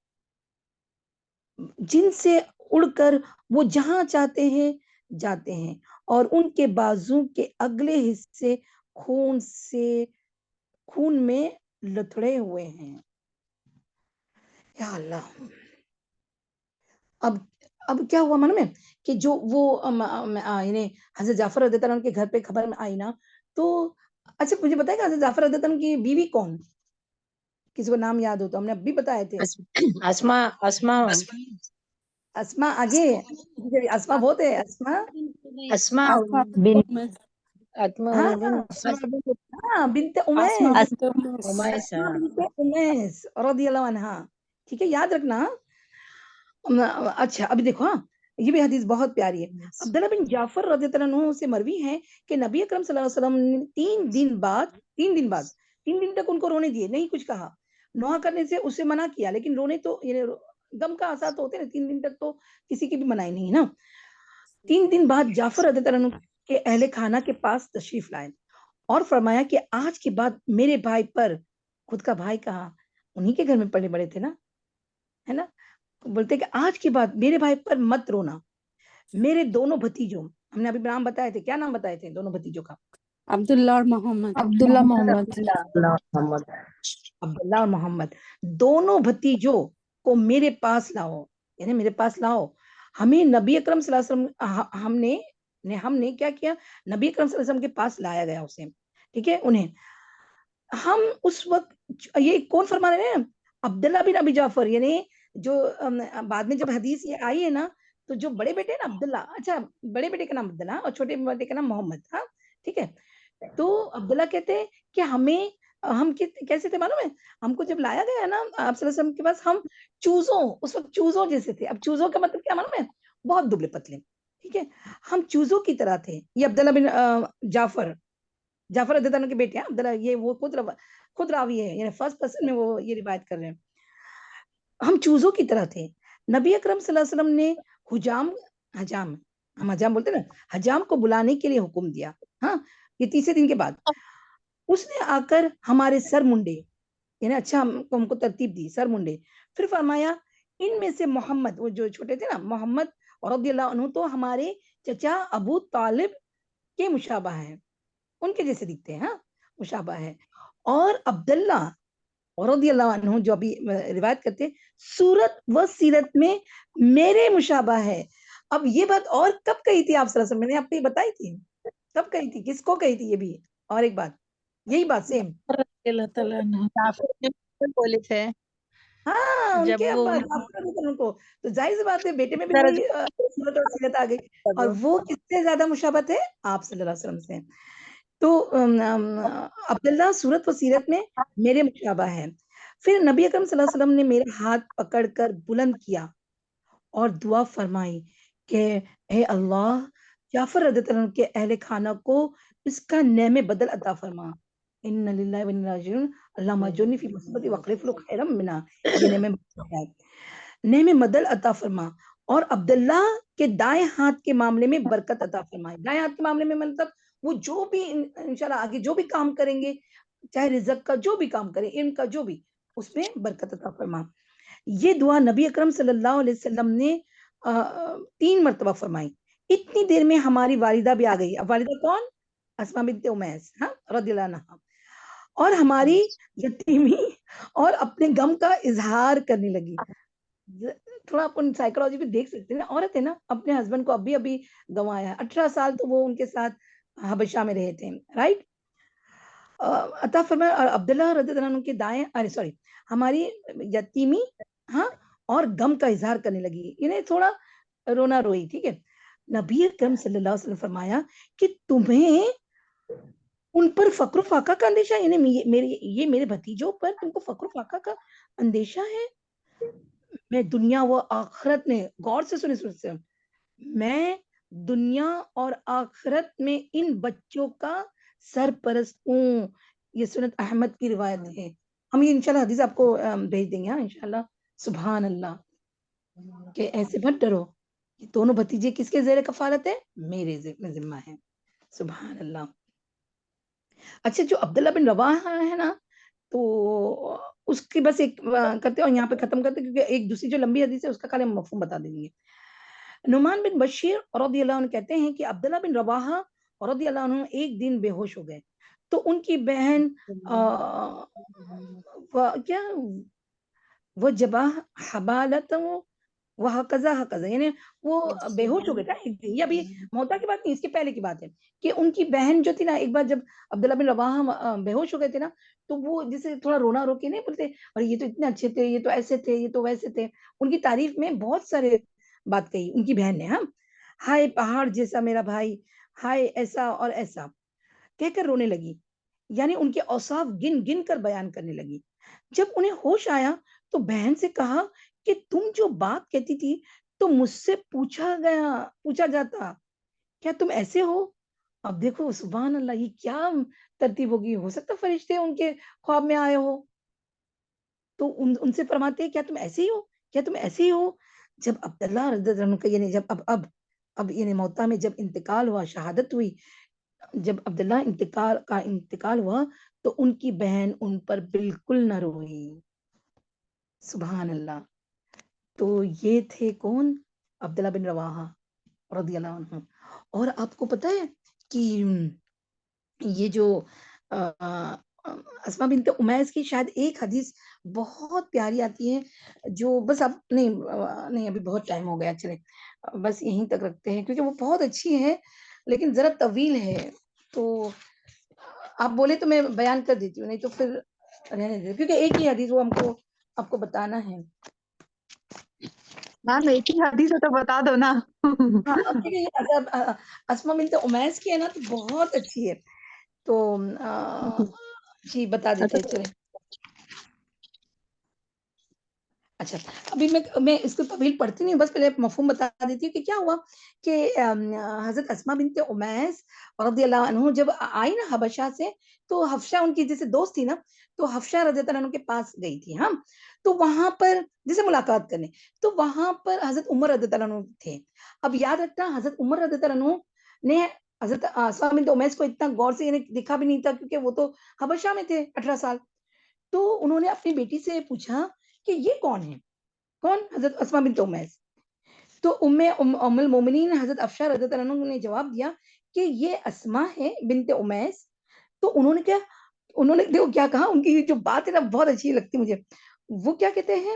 جن سے اڑ کر وہ جہاں چاہتے ہیں جاتے ہیں, اور ان کے بازو کے اگلے حصے خون میں لتھڑے ہوئے ہیں. یا اللہ, اب کیا ہوا من میں کہ جو وہ یعنی حضرت جعفر رضی اللہ عنہ کے گھر پہ خبر میں آئی نا, تو اچھا مجھے بتائے گا حضرت جعفر رضی اللہ عنہ کی بیوی کون, کسی کو نام یاد ہو تو, ہم نے ابھی بتائے تھے. اسما آگے, اسما بہت ہے, اسما ہاں بنت امیس رضی اللہ عنہا, ٹھیک ہے یاد رکھنا. اچھا ابھی دیکھو, ہاں یہ بھی حدیث بہت پیاری ہے. عبداللہ بن جعفر رضی اللہ عنہ سے مروی ہے کہ نبی اکرم صلی اللہ علیہ وسلم نے 3 دن تک ان کو رونے دیے, نہیں کچھ کہا, نوحہ کرنے سے اسے منع کیا, لیکن رونے تو یعنی غم کا اثر تو ہوتے ہیں, 3 دن تک تو کسی کی بھی منائی نہیں نا. 3 دن بعد جعفر رضی اللہ عنہ کے اہل خانہ کے پاس تشریف لائے اور فرمایا کہ آج کے بعد میرے بھائی پر, خود کا بھائی کہا, انہی کے گھر میں پلے بڑے تھے نا, ہے نا, بولتے کہ آج کے بعد میرے بھائی پر مت رونا. میرے دونوں بھتیجوں, ہم نے ابھی نام بتائے تھے, کیا نام بتائے تھے دونوں بھتیجوں کا؟ عبداللہ اور محمد. عبداللہ اور محمد, دونوں بھتیجوں کو میرے پاس لاؤ, یعنی میرے پاس لاؤ. ہمیں نبی اکرم صلی اللہ علیہ وسلم ہم نے کیا کیا, نبی اکرم صلی اللہ علیہ وسلم کے پاس لایا گیا اسے, ٹھیک ہے. انہیں ہم اس وقت, یہ کون فرما رہے ہیں, عبداللہ بن ابی جعفر, یعنی جو بعد میں جب حدیث یہ آئی ہے نا, تو جو بڑے بیٹے نا عبداللہ, اچھا بڑے بیٹے کا نام عبداللہ اور چھوٹے بیٹے کا نام محمد, ہاں ٹھیک ہے. تو عبداللہ کہتے ہیں کہ ہم کیسے تھے معلوم ہے, ہم کو جب لایا گیا نا آپ صلی اللہ علیہ وسلم کے پاس, ہم اس وقت چوزوں جیسے تھے. اب چوزوں کا مطلب کیا معلوم ہے, بہت دبلے پتلے, ٹھیک ہے, ہم چوزوں کی طرح تھے. یہ عبداللہ بن جعفر رضی اللہ عنہ کے بیٹے ہیں. عبداللہ یہ وہ خود راوی ہے, یعنی فرسٹ پرسن میں وہ یہ روایت کر رہے ہیں. ہم چوزوں کی طرح تھے. نبی اکرم صلی اللہ علیہ وسلم نے حجام بولتے نا, حجام کو بلانے کے لیے حکم دیا. ہاں, یہ 3 دن کے بعد اس نے آ کر ہمارے سر منڈے, یعنی اچھا ہم کو ترتیب دی, سر منڈے. پھر فرمایا ان میں سے محمد, وہ جو چھوٹے تھے نا محمد رضی اللہ عنہ, تو ہمارے چچا ابو طالب کے مشابہ ہیں, ان کے جیسے دکھتے ہیں, ہاں مشابہ ہے. اور عبداللہ رضی اللہ عنہ جو ابھی روایت کرتے صورت و سیرت میں میرے مشابہ ہے. اب یہ بات اور کب کہی تھی آپ صلی اللہ علیہ وسلم؟ میں نے آپ کو یہ بتائی تھی کب کہی تھی, کس کو کہی تھی یہ بھی؟ اور ایک بات یہی بات سیم اللہ تعالیٰ عنہ جعفر نے بولے تھے ہاں ان جب کے وہ ابا جعفر رضی اللہ عنہ کو, تو ظاہر سی بات ہے بیٹے میں بھی وہی صورت اور سیرت آ گئی, اور وہ کس سے زیادہ مشابہت ہے؟ آپ صلی اللہ علیہ وسلم سے. تو عبداللہ صورت و سیرت میں میرے مشابہ ہے. پھر نبی اکرم صلی اللہ علیہ وسلم نے میرا ہاتھ پکڑ کر بلند کیا اور دعا فرمائی کہ اے اللہ جعفر رضی اللہ عنہ کے اہل خانہ کو اس کا نعم بدل عطا فرما. ان للہ و انا راجعون اللہم اجرنی فی مصیبتی واخلف لی خیرا منہا. یہ نعم بدل عطا فرما. اور عبداللہ کے دائیں ہاتھ کے معاملے میں برکت عطا فرمائے. دائیں ہاتھ کے معاملے میں مطلب وہ جو بھی انشاءاللہ آگے جو بھی کام کریں گے, چاہے رزق کا جو بھی کام کریں, علم کا جو بھی, اس میں برکت عطا فرما. یہ دعا نبی اکرم صلی اللہ علیہ وسلم نے 3 مرتبہ فرمائی. اتنی دیر میں ہماری والدہ بھی آ گئی. اب والدہ کون؟ اسماء بنت امیس رضی اللہ عنہا, اور ہماری یتیمی اور اپنے غم کا اظہار کرنے لگی. تھوڑا آپ سائیکولوجی بھی دیکھ سکتے ہیں, عورت ہے نا, اپنے ہسبینڈ کو ابھی گنوایا ہے, 18 سال تو وہ ان کے ساتھ حبشہ میں رہے تھے, رائٹ. عطا فرمایا. اور عبداللہ رضی اللہ عنہ کے دائیں ہماری یتیمی اور غم کا اظہار کرنے لگی, یعنی تھوڑا رونا روئی. ٹھیک ہے. نبی اکرم صلی اللہ علیہ وسلم فرمایا کہ تمہیں ان پر فقر و فاقہ کا اندیشہ, یعنی میرے بھتیجوں پر تم کو فقر و فاقہ کا اندیشہ ہے. میں دنیا و آخرت میں, غور سے سنیں, میں دنیا اور آخرت میں ان بچوں کا سرپرست ہوں. یہ سنت احمد کی روایت ہے. ہم یہ انشاءاللہ حدیث آپ کو بھیج دیں گے انشاءاللہ. سبحان اللہ, کہ ایسے مت ڈرو, دونوں بھتیجے کس کے زیر کفالت ہے؟ میرے ذمہ ہے. سبحان اللہ. اچھا, جو عبداللہ بن رواحہ ہے نا, تو اس کی بس ایک کرتے اور یہاں پہ ختم کرتے, کیونکہ ایک دوسری جو لمبی حدیث ہے اس کا خالی ہم مفہوم بتا دیں گے. نعمان بن بشیر رضی اللہ عنہ کہتے ہیں کہ عبداللہ بن رواحہ رضی اللہ عنہ ایک دن بے ہوش ہو گئے, تو ان کی بہن کیا وہ جبا حبالت وہ قضا یعنی وہ بے ہوش ہو گئے تھا ایک دن. یہ ابھی موتا کی بات نہیں, اس کے پہلے کی بات ہے کہ ان کی بہن جو تھی نا, ایک بار جب عبداللہ بن رواحہ بے ہوش ہو گئے تھے نا, تو وہ جسے تھوڑا رونا رو کے نہیں بولتے, اور یہ تو اتنے اچھے تھے, یہ تو ایسے تھے, یہ تو ویسے تھے, ان کی تعریف میں بہت سارے بات کہی ان کی بہن نے. ہائے پہاڑ جیسا میرا بھائی, ہائے ایسا اور ایسا کہہ کر رونے لگی, یعنی ان کے اوصاف گن گن کر بیان کرنے لگی. جب انہیں ہوش آیا تو بہن سے کہا کہ تم جو بات کہتی تھی تو مجھ سے پوچھا جاتا, کیا تم ایسے ہو؟ اب دیکھو سبحان اللہ, یہ کیا ترتیب ہوگی, ہو سکتا فرشتے ان کے خواب میں آئے ہو. تو ان سے فرماتے کیا تم ایسے ہی ہو, کیا تم ایسے ہی ہو؟ جب عبداللہ رضی اللہ عنہ کا یعنی جب اب یعنی موتا میں جب انتقال ہوا, شہادت ہوئی, جب عبداللہ انتقال ہوا, تو ان کی بہن ان پر بالکل نہ روئی. سبحان اللہ. تو یہ تھے کون؟ عبداللہ بن رواحہ رضی اللہ عنہ. اور آپ کو پتہ ہے کہ یہ جو اسماء بنت امیس کی شاید ایک حدیث بہت پیاری آتی ہے, جو بس آپ نہیں ابھی بہت ٹائم ہو گیا, چلے بس یہیں تک رکھتے ہیں کیونکہ وہ بہت اچھی ہے لیکن ذرا طویل ہے. تو آپ بولے تو میں بیان کر دیتی ہوں, نہیں تو پھر رہنے دیں, کیونکہ ایک ہی حدیث وہ ہم کو آپ کو بتانا ہے. میم ایک ہی حدیث ہے تو بتا دو نا. اسماء بنت امیس کی ہے نا, تو بہت اچھی ہے, تو جی بتا دیتے ہیں. چلے اچھا, ابھی میں اس کو طویل پڑھتی نہیں, بس پہلے مفہوم بتا دیتی ہوں کہ کیا ہوا کہ حضرت اسماء بنت امیس رضی اللہ عنہ جب آئی نا حبشہ سے, تو حفصہ ان کی جیسے دوست تھی نا, تو حفصہ رضی اللہ عنہ کے پاس گئی تھی. تو وہاں پر جیسے ملاقات کرنے, تو وہاں پر حضرت عمر رضی اللہ عنہ تھے. اب یاد رکھنا, حضرت عمر رضی اللہ عنہ نے حضرت اسماء بنت امیس کو اتنا غور سے دیکھا بھی نہیں تھا, کیونکہ وہ تو حبشہ میں تھے 18 سال. تو انہوں نے اپنی بیٹی سے پوچھا کہ یہ کون ہے, کون؟ حضرت اسماء بنت امیس. تو ام المومنین حضرت حفصہ رضی اللہ عنہ نے جواب دیا کہ یہ اسماء ہے بنت امیس. تو انہوں نے کہا انہوں نے دیکھو کیا کہا, ان کی جو بات ہے نا بہت اچھی لگتی مجھے. وہ کیا کہتے ہیں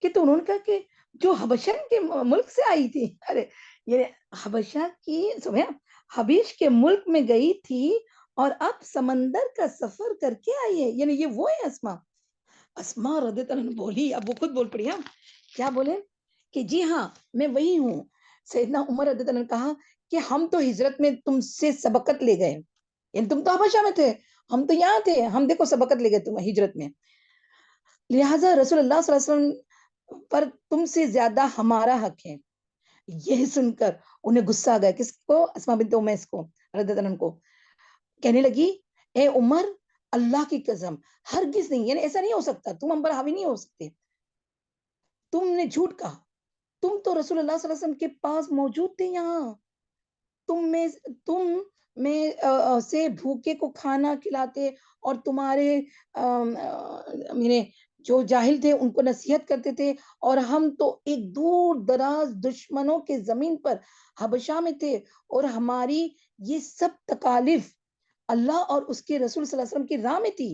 کہ تو انہوں نے کہا کہ جو حبشہ کے ملک سے آئی تھی, ارے یہ حبشہ کی حبیش کے ملک میں گئی تھی اور اب سمندر کا سفر کر کے آئی ہے, یعنی یہ وہ ہے اسما. اسما رضی اللہ عنہ بولی, اب وہ خود بول پڑی, ہاں کیا بولے کہ جی ہاں میں وہی ہوں. سیدنا عمر رضی اللہ عنہ نے کہا کہ ہم تو ہجرت میں تم سے سبقت لے گئے, یعنی تم تو حبشہ میں تھے, ہم تو یہاں تھے, ہم دیکھو سبقت لے گئے تم ہجرت میں, لہٰذا رسول اللہ صلی اللہ علیہ وسلم پر تم سے زیادہ ہمارا حق ہے. یہ سن کر انہیں غصہ آ گیا, کس کو, اسما بنت امیس کو رضی اللہ عنہ کو. کہنے لگی اے عمر اللہ کی قسم ہرگز نہیں, یعنی ایسا نہیں ہو سکتا, تم ہم پر حاوی نہیں ہو سکتے, تم نے جھوٹ کہا, تم تو رسول اللہ صلی اللہ علیہ وسلم کے پاس موجود تھے یہاں, تم میں سے بھوکے کو کھانا کھلاتے اور تمہارے جو جاہل تھے ان کو نصیحت کرتے تھے, اور ہم تو ایک دور دراز دشمنوں کے زمین پر حبشہ میں تھے, اور ہماری یہ سب تکالیف اللہ اور اس کے رسول صلی اللہ علیہ وسلم کی راہ میں تھی.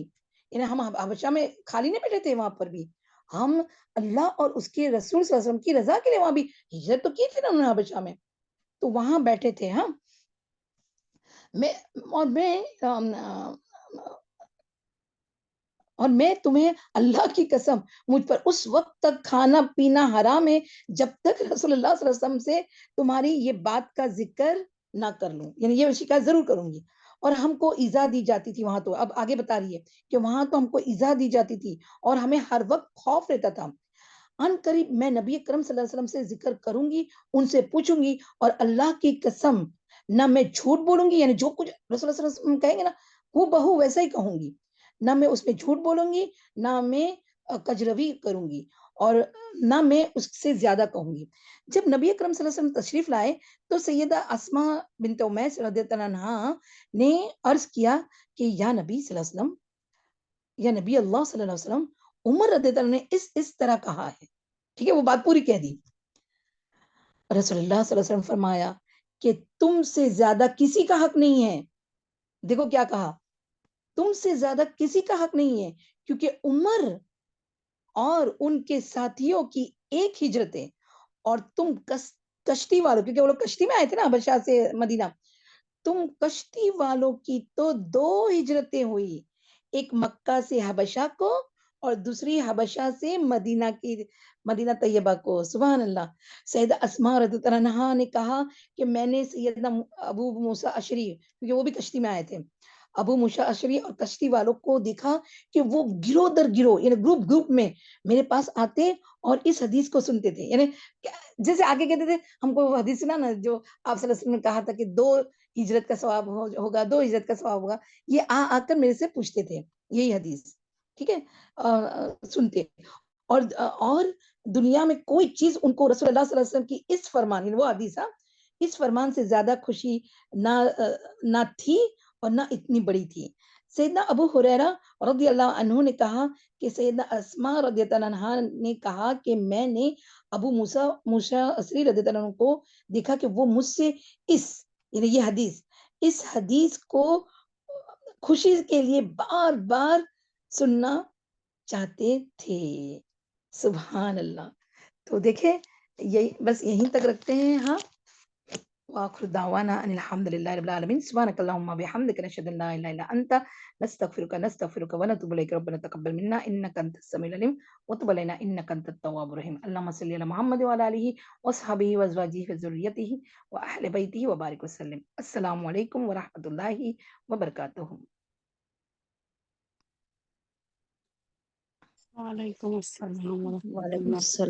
یعنی ہم حبشہ میں خالی نہیں بیٹھے تھے, وہاں پر بھی ہم اللہ اور اس کے رسول صلی اللہ علیہ وسلم کی رضا کے لیے وہاں بھی ہجرت تو کی تھی نا انہوں نے حبشہ میں, تو وہاں بیٹھے تھے. ہاں اور میں تمہیں اللہ کی قسم مجھ پر اس وقت تک کھانا پینا حرام ہے جب تک رسول اللہ صلی اللہ علیہ وسلم سے تمہاری یہ بات کا ذکر نہ کر لوں, یعنی یہ شکایت ضرور کروں گی. اور ہم کو ایذا دی جاتی تھی وہاں, تو اب آگے بتا رہی ہے کہ وہاں تو ہم کو ایذا دی جاتی تھی اور ہمیں ہر وقت خوف رہتا تھا. ان قریب میں نبی اکرم صلی اللہ علیہ وسلم سے ذکر کروں گی, ان سے پوچھوں گی, اور اللہ کی قسم نہ میں جھوٹ بولوں گی, یعنی جو کچھ رسول اللہ صلی اللہ علیہ وسلم کہیں گے نا وہ بہو ویسا ہی کہوں گی, نہ میں اس میں جھوٹ بولوں گی, نہ میں کجروی کروں گی, اور نہ میں اس سے زیادہ کہوں گی. جب نبی اکرم صلی اللہ علیہ وسلم تشریف لائے تو سیدہ اسما بنت امیس رضی اللہ عنہا نے عرض کیا کہ یا نبی صلی اللہ علیہ وسلم, یا نبی اللہ صلی اللہ علیہ وسلم, عمر رضی اللہ عنہ نے اس طرح کہا ہے. ٹھیک ہے, وہ بات پوری کہہ دی. رسول اللہ صلی اللہ علیہ وسلم فرمایا کہ تم سے زیادہ کسی کا حق نہیں ہے. دیکھو کیا کہا, تم سے زیادہ کسی کا حق نہیں ہے, کیونکہ عمر اور ان کے ساتھیوں کی ایک ہجرت ہے, اور تم کشتی والوں, کیونکہ وہ لوگ کشتی میں آئے تھے نا حبشہ سے مدینہ, تم کشتی والوں کی تو 2 ہجرتیں ہوئی, ایک مکہ سے حبشہ کو اور دوسری حبشہ سے مدینہ طیبہ کو. سبحان اللہ. سیدہ اسماء رضی اللہ عنہا نے کہا کہ میں نے سیدنا ابو موسیٰ اشعری, کیونکہ وہ بھی کشتی میں آئے تھے, ابو موسیٰ اشعری اور کشتی والوں کو دیکھا کہ وہ گروہ در گروہ, یعنی گروپ میں میرے پاس آتے اور اس حدیث کو سنتے تھے. یعنی جیسے آگے کہتے تھے ہم کو وہ حدیث سنا نا جو آپ صلی اللہ علیہ وسلم نے کہا تھا کہ 2 ہجرت کا ثواب ہوگا, 2 ہجرت کا ثواب ہوگا, یہ آ کر میرے سے پوچھتے تھے یہی حدیث. ٹھیک ہے, سنتے, اور دنیا میں کوئی چیز ان کو رسول اللہ صلی اللہ علیہ وسلم کی اس فرمان, وہ حدیث, اس فرمان سے زیادہ خوشی نہ تھی اور نہ اتنی بڑی تھی. سیدنا ابو ہریرہ رضی اللہ عنہ نے کہا کہ سیدنا اسماء رضی اللہ عنہا نے کہا کہ میں نے ابو موسیٰ اشعری رضی اللہ عنہ کو دیکھا کہ وہ مجھ سے یعنی یہ اس حدیث کو خوشی کے لیے بار بار سننا چاہتے تھے. سبحان اللہ. تو دیکھیں یہی بس یہیں تک رکھتے ہیں. ہاں, وآخر دعوانا ان الحمد للہ رب العالمین. سبحانک اللہم وبحمدک نشہد ان لا الہ الا انت نستغفرک ونتوب الیک. ربنا تقبل منا انک انت السمیع العلیم وتب علینا انک انت التواب الرحیم. اللہم صلی علی محمد وعلی آلہ وصحبہ وازواجہ وذریتہ واہل بیتہ وبارک وسلم. السلام علیکم ورحمۃ اللہ وبرکاتہ. وعلیکم السلام ورحمۃ وعلیکم اللہ. السلام.